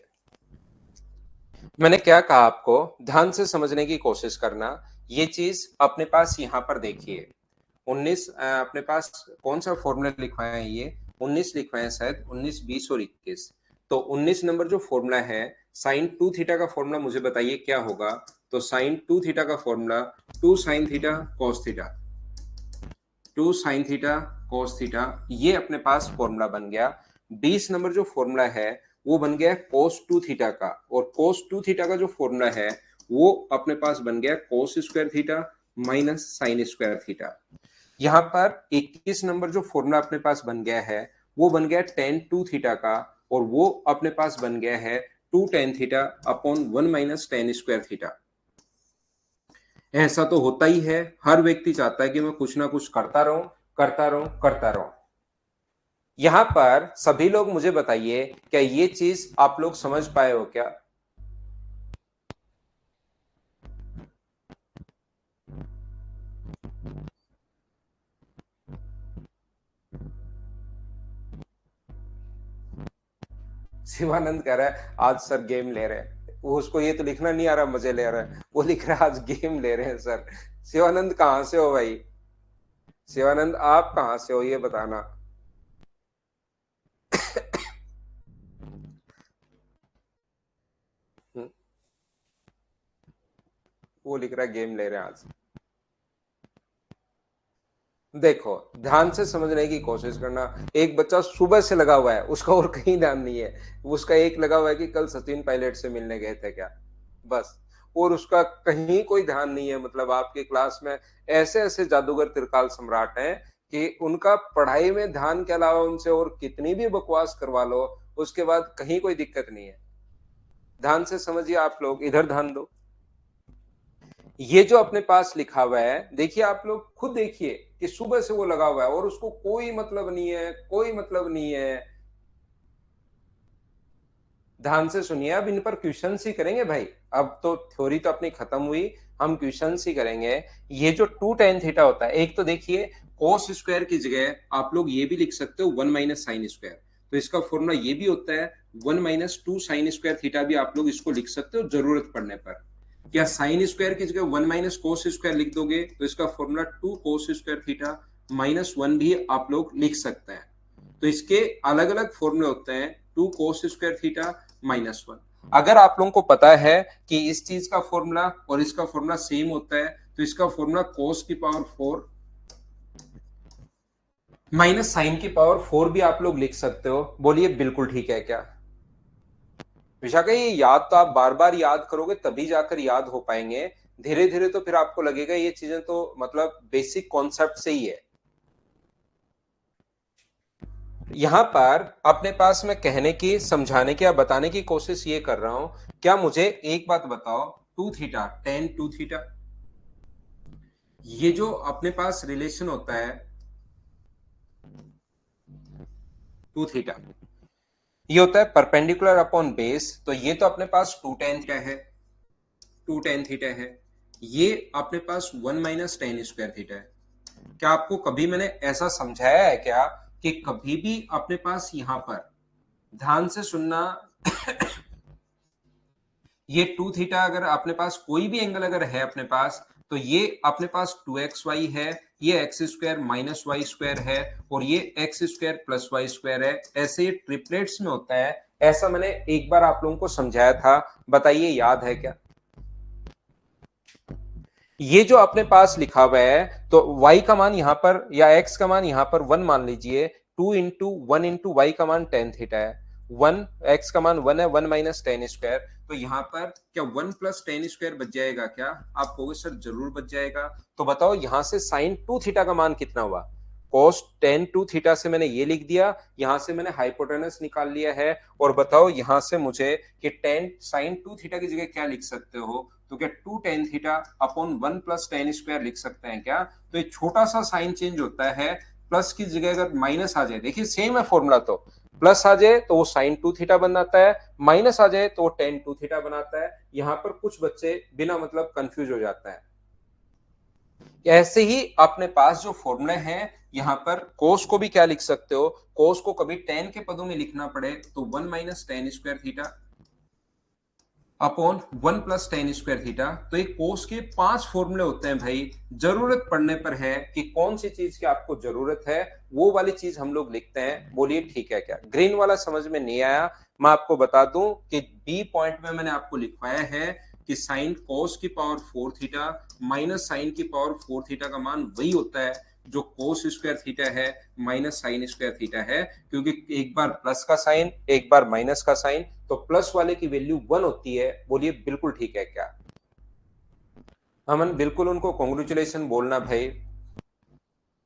मैंने क्या कहा आपको, ध्यान से समझने की कोशिश करना। ये चीज अपने पास यहाँ पर देखिए, 19 अपने पास कौन सा फॉर्मूला लिखवाया है, ये 19 लिखवाए हैं शायद, 19 20 और 21। तो 19 नंबर जो फॉर्मूला है साइन 2 थीटा का फॉर्मूला मुझे बताइए क्या होगा। तो साइन 2 थीटा का formula 2 sine theta cos theta, 2 sine theta cos theta, ये अपने पास फॉर्मूला बन गया। 20 नंबर जो फॉर्मूला है वो बन गया cos 2 थीटा का, और cos 2 थीटा का जो फॉर्मूला है वो अपने पास बन गया cos square theta minus sine square theta. यहाँ पर 21 नंबर जो फॉर्मूला अपने पास बन गया है वो बन गया tan 2 थीटा का, और वो अपने पास बन गया है 2 tan theta upon 1 minus tan square theta. ऐसा तो होता ही है, हर व्यक्ति चाहता है कि मैं कुछ ना कुछ करता रहूं, करता रहूं, करता रहूं। यहां पर सभी लोग मुझे बताइए क्या ये चीज आप लोग समझ पाए हो क्या? शिवानंद कह रहा है आज सर गेम ले रहे हैं, वो उसको ये तो लिखना नहीं आ रहा मजे ले रहा है, वो लिख रहा है आज गेम ले रहे हैं सर। शिवानंद कहां से हो भाई? शिवानंद आप कहां से हो ये बताना। वो लिख रहा है गेम ले रहे हैं आज। देखो, ध्यान से समझने की कोशिश करना। एक बच्चा सुबह से लगा हुआ है, उसका और कहीं ध्यान नहीं है। उसका एक लगा हुआ है कि कल सचिन पायलट से मिलने गए थे क्या, बस। और उसका कहीं कोई ध्यान नहीं है, मतलब आपके क्लास में ऐसे ऐसे जादूगर त्रिकाल सम्राट हैं कि उनका पढ़ाई में ध्यान के अलावा उनसे और कितनी भी बकवास करवा लो उसके बाद कहीं कोई दिक्कत नहीं है। ध्यान से समझिए, आप लोग इधर ध्यान दो। ये जो अपने पास लिखा हुआ है देखिए, आप लोग खुद देखिए कि सुबह से वो लगा हुआ है और उसको कोई मतलब नहीं है, कोई मतलब नहीं है। ध्यान से सुनिए, अब इन पर क्वेश्चन ही करेंगे भाई। अब तो थ्योरी तो अपनी खत्म हुई, हम क्वेश्चन ही करेंगे। ये जो 2 tan थीटा होता है, एक तो देखिए cos स्क्वायर की जगह आप लोग ये भी लिख सकते हो 1 माइनस साइन स्क्वायर, तो इसका फॉर्मूला ये भी होता है 1 माइनस 2 साइन स्क्वायर थीटा, भी आप लोग इसको लिख सकते हो जरूरत पड़ने पर। क्या साइन स्क्वायर की जगह 1 माइनस कोस स्क्वायर लिख दोगे तो इसका formula 2 cos square theta minus 1 भी आप लोग लिख सकते हैं। तो इसके अलग अलग फॉर्मूले होते हैं 2 कोस स्क्वायर थीटा माइनस 1। अगर आप लोगों को पता है कि इस चीज का फॉर्मूला और इसका फॉर्मूला सेम होता है तो इसका फॉर्मूला कोस की पावर 4 माइनस साइन की पावर 4 भी आप लोग लिख सकते हो। बोलिए बिल्कुल ठीक है क्या? विशाखा, ये याद तो आप बार बार याद करोगे तभी जाकर याद हो पाएंगे, धीरे धीरे तो फिर आपको लगेगा ये चीजें तो मतलब बेसिक कॉन्सेप्ट से ही है। यहां पर अपने पास मैं कहने की, समझाने की या बताने की कोशिश ये कर रहा हूं। क्या मुझे एक बात बताओ, 2 थीटा tan 2 थीटा, ये जो अपने पास रिलेशन होता है 2 थीटा, ये होता है परपेंडिकुलर अपॉन बेस, तो ये तो अपने पास 2 tan क्या है, 2 tan थीटा है। ये अपने पास 1 माइनस tan स्क्वायर थीटा है। क्या आपको कभी मैंने ऐसा समझाया है क्या कि कभी भी अपने पास यहां पर, ध्यान से सुनना, ये 2 थीटा अगर अपने पास कोई भी एंगल अगर है अपने पास, तो ये अपने पास 2xy है, ये X square minus Y square है, और ये X square plus Y square है। ऐसे ये ट्रिपलेट्स में होता है। ऐसा मैंने एक बार आप लोगों को समझाया था, बताइए याद है क्या? ये जो अपने पास लिखा हुआ है, तो y का मान यहां पर या x का मान यहां पर 1 मान लीजिए, 2 इंटू 1 इंटू वाई का मान tan थीटा है, 1 x का मान 1 है, 1 माइनस tan स्क्वायर। तो यहां पर क्या 1 प्लस tan स्क्वायर बच जाएगा क्या? आप कहोगे सर जरूर बच जाएगा। तो बताओ यहां से साइन 2 थीटा का मान कितना हुआ? cos tan 2 थीटा से मैंने ये लिख दिया, यहां से मैंने हाइपोटेनस निकाल लिया है। और बताओ यहां से मुझे कि tan साइन 2 थीटा की जगह क्या लिख सकते हो? तो क्या 2 tan theta upon 1 plus tan square लिख सकते हैं क्या? तो एक छोटा सा साइन चेंज होता है, प्लस की जगह अगर माइनस आ जाए, देखिए सेम है फॉर्मूला, तो प्लस आ जाए तो वो साइन 2 थीटा बनाता है, माइनस आ जाए तो वो tan 2 थीटा बनाता है। यहां पर कुछ बच्चे बिना मतलब कंफ्यूज हो जाता है। ऐसे ही अपने पास जो फॉर्मूले हैं, यहां पर कोस को भी क्या लिख सकते हो, कोस को कभी tan के पदों में लिखना पड़े तो 1 minus tan square theta upon 1 plus tan square theta. तो एक कोस के 5 फॉर्मूले होते हैं भाई, जरूरत पड़ने पर है कि कौन सी चीज की आपको जरूरत है वो वाली चीज हम लोग लिखते हैं। बोलिए ठीक है क्या? ग्रीन वाला समझ में नहीं आया, मैं आपको बता दूं कि बी पॉइंट में मैंने आपको लिखवाया है कि साइन कोस की पावर 4 थीटा माइनस साइन की पावर 4 थीटा का मान वही होता है जो कोस स्क्वायर थीटा है माइनस साइन स्क्वायर थीटा है, क्योंकि एक बार प्लस का साइन एक बार माइनस का साइन, तो प्लस वाले की वैल्यू 1 होती है। बोलिए बिल्कुल ठीक है क्या? अमन बिल्कुल उनको कॉन्ग्रेचुलेशन बोलना भाई।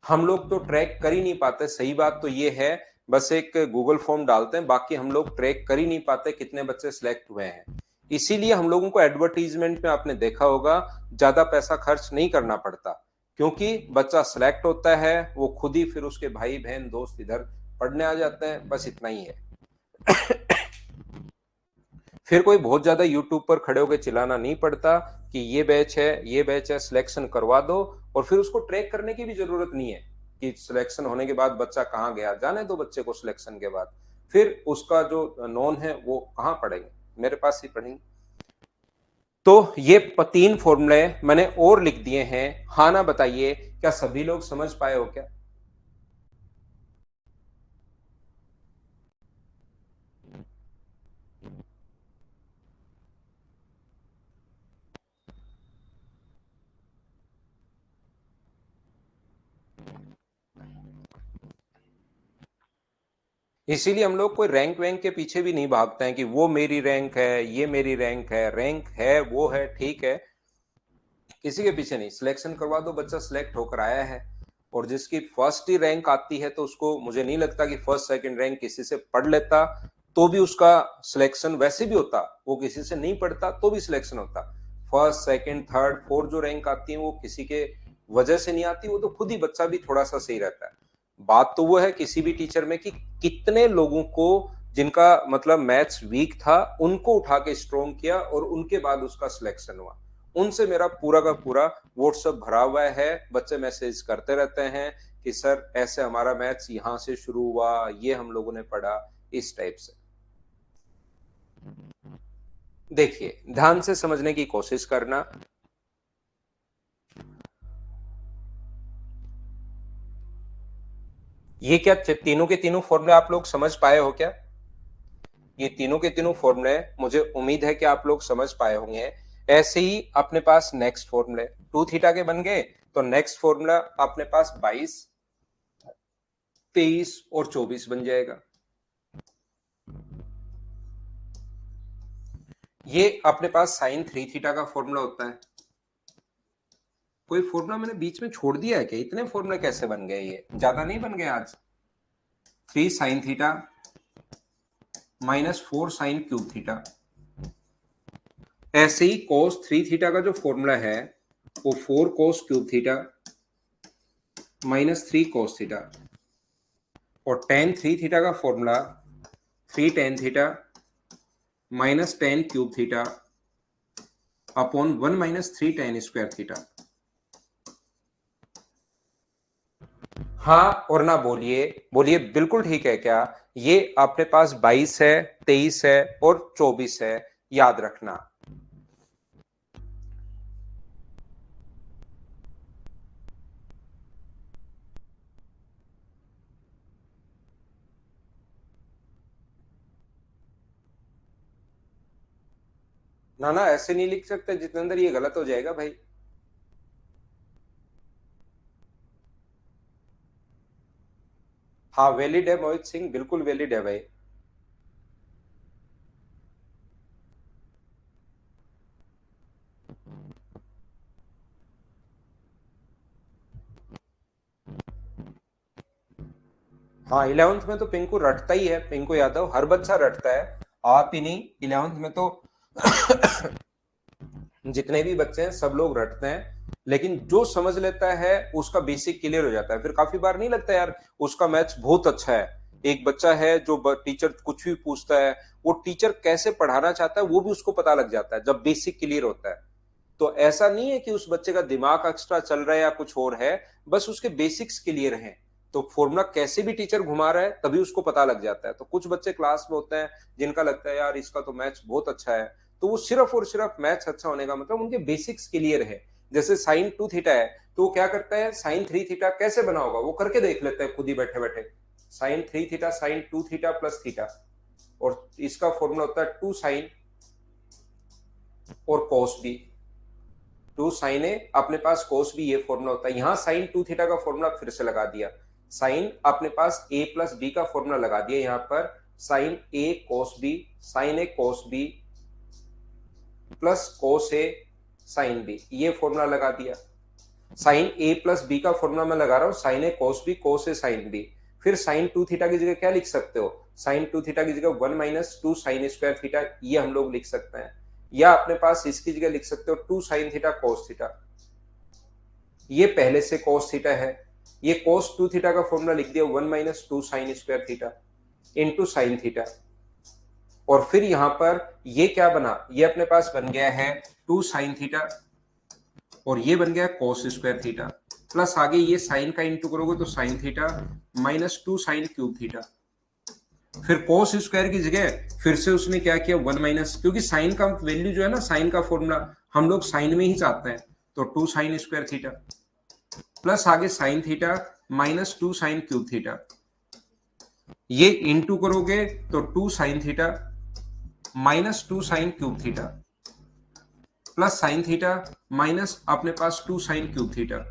हम लोग तो ट्रैक कर ही नहीं पाते, सही बात तो ये है। बस एक गूगल फॉर्म डालते हैं, बाकी हम लोग ट्रैक कर ही नहीं पाते कितने बच्चे सिलेक्ट हुए हैं। इसीलिए हम लोगों को एडवर्टीजमेंट में आपने देखा होगा ज्यादा पैसा खर्च नहीं करना पड़ता, क्योंकि बच्चा सिलेक्ट होता है वो खुद ही फिर उसके भाई बहन दोस्त इधर पढ़ने आ जाते हैं, बस इतना ही है। फिर कोई बहुत ज्यादा यूट्यूब पर खड़े होकर चिल्लाना नहीं पड़ता कि ये बैच है सिलेक्शन करवा दो, और फिर उसको ट्रैक करने की भी जरूरत नहीं है कि सिलेक्शन होने के बाद बच्चा कहाँ गया, जाने दो बच्चे को सिलेक्शन के बाद फिर उसका जो नॉन है वो कहाँ पढ़ेंगे, मेरे पास ही पढ़ेंगे। तो ये 3 फॉर्मूले मैंने और लिख दिए हैं। हाँ ना बताइए, क्या सभी लोग समझ पाए हो क्या? इसीलिए हम लोग कोई रैंक वैंक के पीछे भी नहीं भागते हैं कि वो मेरी रैंक है ये मेरी रैंक है, रैंक है वो है ठीक है, किसी के पीछे नहीं। सिलेक्शन करवा दो, बच्चा सिलेक्ट होकर आया है, और जिसकी फर्स्ट ही रैंक आती है तो उसको मुझे नहीं लगता कि फर्स्ट सेकंड रैंक किसी से पढ़ लेता तो भी उसका सिलेक्शन वैसे भी होता, वो किसी से नहीं पढ़ता तो भी सिलेक्शन होता। फर्स्ट सेकंड थर्ड फोर्थ जो रैंक आती है वो किसी के वजह से नहीं आती, वो तो खुद ही बच्चा भी थोड़ा सा सही रहता है। बात तो वो है किसी भी टीचर में कि कितने लोगों को जिनका मतलब मैथ्स वीक था उनको उठा के स्ट्रॉन्ग किया और उनके बाद उसका सिलेक्शन हुआ। उनसे मेरा पूरा का पूरा व्हाट्सएप भरा हुआ है, बच्चे मैसेज करते रहते हैं कि सर ऐसे हमारा मैथ्स यहाँ से शुरू हुआ, ये हम लोगों ने पढ़ा, इस टाइप से। देखिए ध्यान से समझने की कोशिश करना। ये क्या तीनों के तीनों फॉर्मूले आप लोग समझ पाए हो क्या? ये तीनों के तीनों फॉर्मूले मुझे उम्मीद है कि आप लोग समझ पाए होंगे। ऐसे ही अपने पास नेक्स्ट फॉर्मूले 2 थीटा के बन गए, तो नेक्स्ट फॉर्मूला अपने पास 22 23 और 24 बन जाएगा। ये अपने पास साइन 3 थीटा का फॉर्मूला होता है। कोई फॉर्मूला मैंने बीच में छोड़ दिया है क्या? इतने फॉर्मूले कैसे बन गए? ये ज्यादा नहीं बन गए आज? 3 sine theta minus 4 sine cube theta. ऐसे ही cos 3 थीटा का जो फॉर्मूला है वो 4 cos cube theta minus 3 cos theta, और tan 3 थीटा का formula 3 tan theta minus tan cube theta upon 1 minus 3 tan square theta. हाँ और ना बोलिए, बोलिए बिल्कुल ठीक है क्या? ये आपके पास 22 है 23 है और 24 है, याद रखना। ना ना ऐसे नहीं लिख सकते जितेंद्र, ये गलत हो जाएगा भाई। हाँ वैलिड है मोहित सिंह, बिल्कुल वैलिड है भाई। हाँ 11th में तो पिंकू रटता ही है, पिंकू यादव हर बच्चा रटता है, आप ही नहीं 11th में तो जितने भी बच्चे हैं सब लोग रटते हैं, लेकिन जो समझ लेता है उसका बेसिक क्लियर हो जाता है, फिर काफी बार नहीं लगता यार उसका मैथ्स बहुत अच्छा है। एक बच्चा है जो टीचर कुछ भी पूछता है, वो टीचर कैसे पढ़ाना चाहता है वो भी उसको पता लग जाता है जब बेसिक क्लियर होता है। तो ऐसा नहीं है कि उस बच्चे का दिमाग एक्स्ट्रा चल रहा है या कुछ और है, बस उसके बेसिक्स क्लियर हैं, तो फॉर्मूला कैसे भी टीचर घुमा रहा है तभी उसको पता लग जाता है। तो कुछ बच्चे क्लास में होते हैं जिनका लगता है यार इसका तो मैथ्स बहुत अच्छा है, तो वो सिर्फ और सिर्फ मैथ्स अच्छा होने का मतलब उनके बेसिक्स क्लियर है। जैसे साइन 2 थीटा है तो वो क्या करता है, साइन 3 थीटा कैसे बना होगा वो करके देख लेते हैं खुद ही बैठे बैठे। Sine 3 theta sine 2 theta plus theta, और इसका फॉर्मूला होता है 2 साइन और cos b। 2 साइन ए अपने पास cos b, ये फॉर्मूला होता है। यहां साइन 2 थीटा का फॉर्मूला फिर से लगा दिया, साइन अपने पास a प्लस बी का फॉर्मूला लगा दिया, यहां पर sine a cos b, sine a cos b plus cos a sine b, ये फॉर्मूला लगा दिया। साइन a प्लस बी का फॉर्मूला मैं लगा रहा हूं, sine a cos b cos a sine b। फिर साइन 2 थीटा की जगह क्या लिख सकते हो, साइन 2 थीटा की जगह 1 माइनस 2 साइन स्क्वायर थीटा, ये हम लोग लिख सकते हैं। या अपने पास इसकी जगह लिख सकते हो 2 साइन थीटा cos थीटा, ये पहले से cos थीटा है, ये cos 2 थीटा का फॉर्मूला लिख दिया 1 minus 2 sine square theta into sine theta. और फिर यहां पर ये क्या बना, ये अपने पास बन गया है 2 साइन थीटा और ये बन गया cos स्क्वायर थीटा, प्लस आगे ये साइन का इंटू करोगे तो sine theta minus 2 sine cube theta. फिर cos स्क्वायर की जगह फिर से उसने क्या किया 1 माइनस, क्योंकि साइन का वैल्यू जो है ना, साइन का फॉर्मूला हम लोग साइन में ही चाहते हैं, तो 2 साइन स्क्वायर थीटा प्लस आगे sine theta minus 2 sine cube theta, ये इंटू करोगे तो 2 sine theta minus 2 sine cube theta plus sine theta minus अपने पास 2 साइन क्यूब थीटा।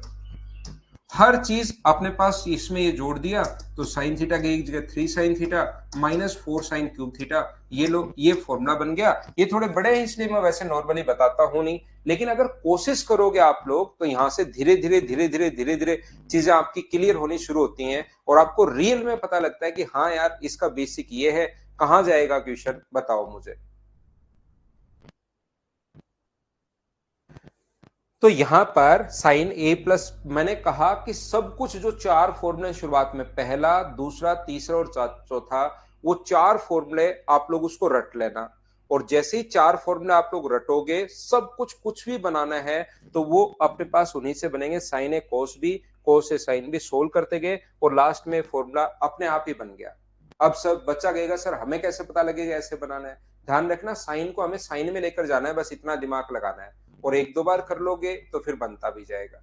हर चीज अपने पास इसमें ये जोड़ दिया तो साइन थीटा की एक जगह 3 sine theta minus 4 sine cube theta, ये लो ये फॉर्मूला बन गया। ये थोड़े बड़े हैं इसलिए मैं वैसे नॉर्मली बताता हूं नहीं, लेकिन अगर कोशिश करोगे आप लोग तो यहां से धीरे धीरे धीरे धीरे धीरे धीरे चीजें आपकी क्लियर होनी शुरू होती हैं और आपको रियल में पता लगता है कि हाँ यार इसका बेसिक ये है। कहां जाएगा क्वेश्चन, बताओ मुझे। तो यहां पर साइन ए प्लस, मैंने कहा कि सब कुछ जो 4 फॉर्मूले शुरुआत में, पहला दूसरा तीसरा और चौथा, वो 4 फॉर्मूले आप लोग उसको रट लेना। और जैसे ही 4 फॉर्मूले आप लोग रटोगे, सब कुछ कुछ भी बनाना है तो वो अपने पास उन्हीं से बनेंगे। साइन ए कोस बी, कोस ए साइन बी, सोल्व करते गए और लास्ट में फॉर्मूला अपने आप ही बन गया। अब सब बच्चा कहेगा सर हमें कैसे पता लगेगा ऐसे बनाना है। ध्यान रखना, साइन को हमें साइन में लेकर जाना है, बस इतना दिमाग लगाना है और 1-2 बार कर लोगे तो फिर बनता भी जाएगा।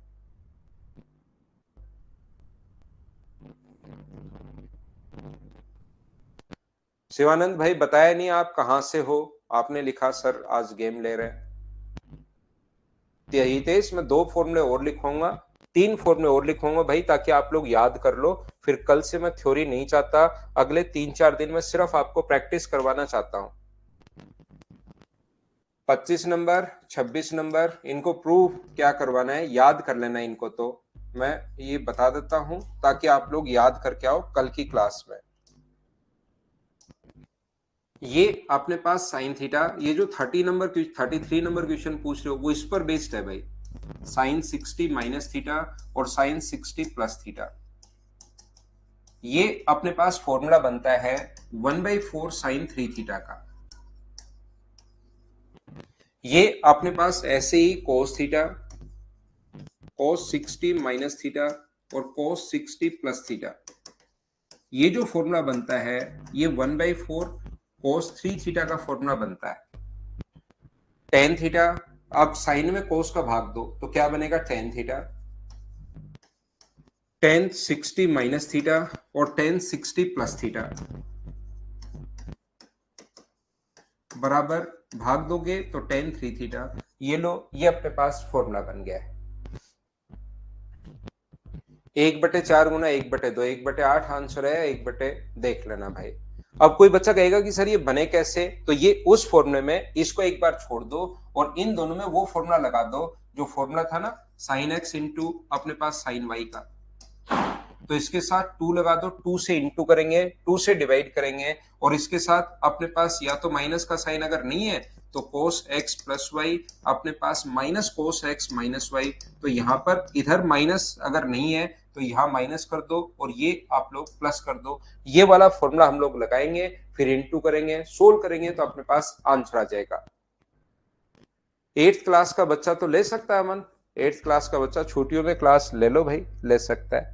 शिवानंद भाई बताया नहीं आप कहां से हो, आपने लिखा सर आज गेम ले रहे हैं। हितेश मैं 2 फॉर्मूले और लिखूंगा, 3 फॉर्मूले और लिखूंगा भाई, ताकि आप लोग याद कर लो। फिर कल से मैं थ्योरी नहीं चाहता, अगले 3-4 दिन में सिर्फ आपको प्रैक्टिस करवाना चाहता हूं। 25 नंबर 26 नंबर इनको प्रूव क्या करवाना है, याद कर लेना इनको। तो मैं ये बता देता हूं ताकि आप लोग याद करके आओ कल की क्लास में। ये अपने पास साइन थीटा, ये जो 33 नंबर क्वेश्चन पूछ रहे हो वो इस पर बेस्ड है भाई। साइन 60 माइनस थीटा और साइन 60 प्लस थीटा, ये अपने पास फॉर्मूला बनता है 1/4 साइन 3 थीटा का। ये अपने पास ऐसे ही cos theta, cos 60 minus theta और cos 60 प्लस थीटा, ये जो फॉर्मूला बनता है ये 1/4 cos 3 थीटा का फॉर्मूला बनता है। tan थीटा, अब साइन में cos का भाग दो तो क्या बनेगा tan theta, tan 60 minus theta और tan 60 प्लस थीटा बराबर भाग दोगे तो tan 3 थीटा। ये लो ये अपने पास फॉर्मूला बन गया है। 1/4 गुना 1/2, 1/8 आंसर है, 1 देख लेना भाई। अब कोई बच्चा कहेगा कि सर ये बने कैसे, तो ये उस फॉर्मूले में इसको एक बार छोड़ दो और इन दोनों में वो फॉर्मूला लगा दो जो फॉर्मूला था ना साइन एक्स इंटू अपने पास साइन वाई का, तो इसके साथ 2 लगा दो, 2 से इंटू करेंगे, 2 से डिवाइड करेंगे और इसके साथ अपने पास या तो माइनस का साइन अगर नहीं है तो cos x प्लस वाई, अपने पास minus cos x minus y, तो यहाँ पर इधर माइनस अगर नहीं है तो यहाँ माइनस कर दो और ये आप लोग प्लस कर दो। ये वाला फॉर्मूला हम लोग लगाएंगे, फिर इंटू करेंगे, सोल्व करेंगे तो अपने पास आंसर आ जाएगा। 8th क्लास का बच्चा तो ले सकता है अमन, 8th क्लास का बच्चा छुट्टियों में क्लास ले लो भाई, ले सकता है।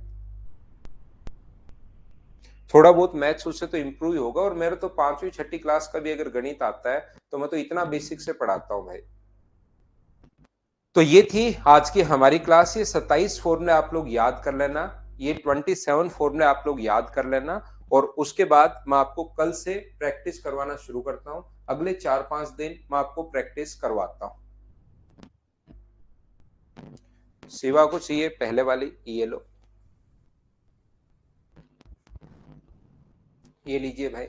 थोड़ा बहुत मैथ्स उससे तो इंप्रूव ही होगा। और मेरे तो 5वीं 6ठी क्लास का भी अगर गणित आता है तो मैं तो इतना बेसिक से पढ़ाता हूं भाई। तो ये थी आज की हमारी क्लास। ये 27 फॉर्मूले आप लोग याद कर लेना, ये 27 फॉर्मूले आप लोग याद कर लेना और उसके बाद मैं आपको कल से प्रैक्टिस करवाना शुरू करता हूं। अगले 4-5 दिन मैं आपको प्रैक्टिस करवाता हूं। सिवा को चाहिए पहले वाली, ये लो, ये लीजिए भाई।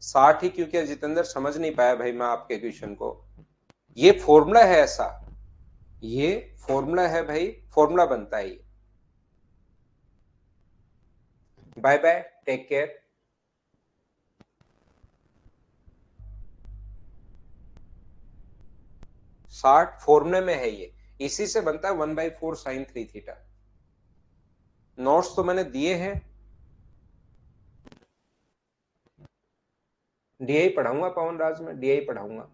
60 ही क्योंकि जितेंद्र समझ नहीं पाया भाई मैं आपके क्वेश्चन को। ये फॉर्मूला है ऐसा, ये फॉर्मूला है भाई, फॉर्मूला बनता है ये। Bye bye, take care. 60 फॉर्मूले में है ये, इसी से बनता है 1/4 साइन 3 थीटा। नोट्स तो मैंने दिए हैं, डीआई पढ़ाऊंगा पवन राज में, डीआई पढ़ाऊंगा।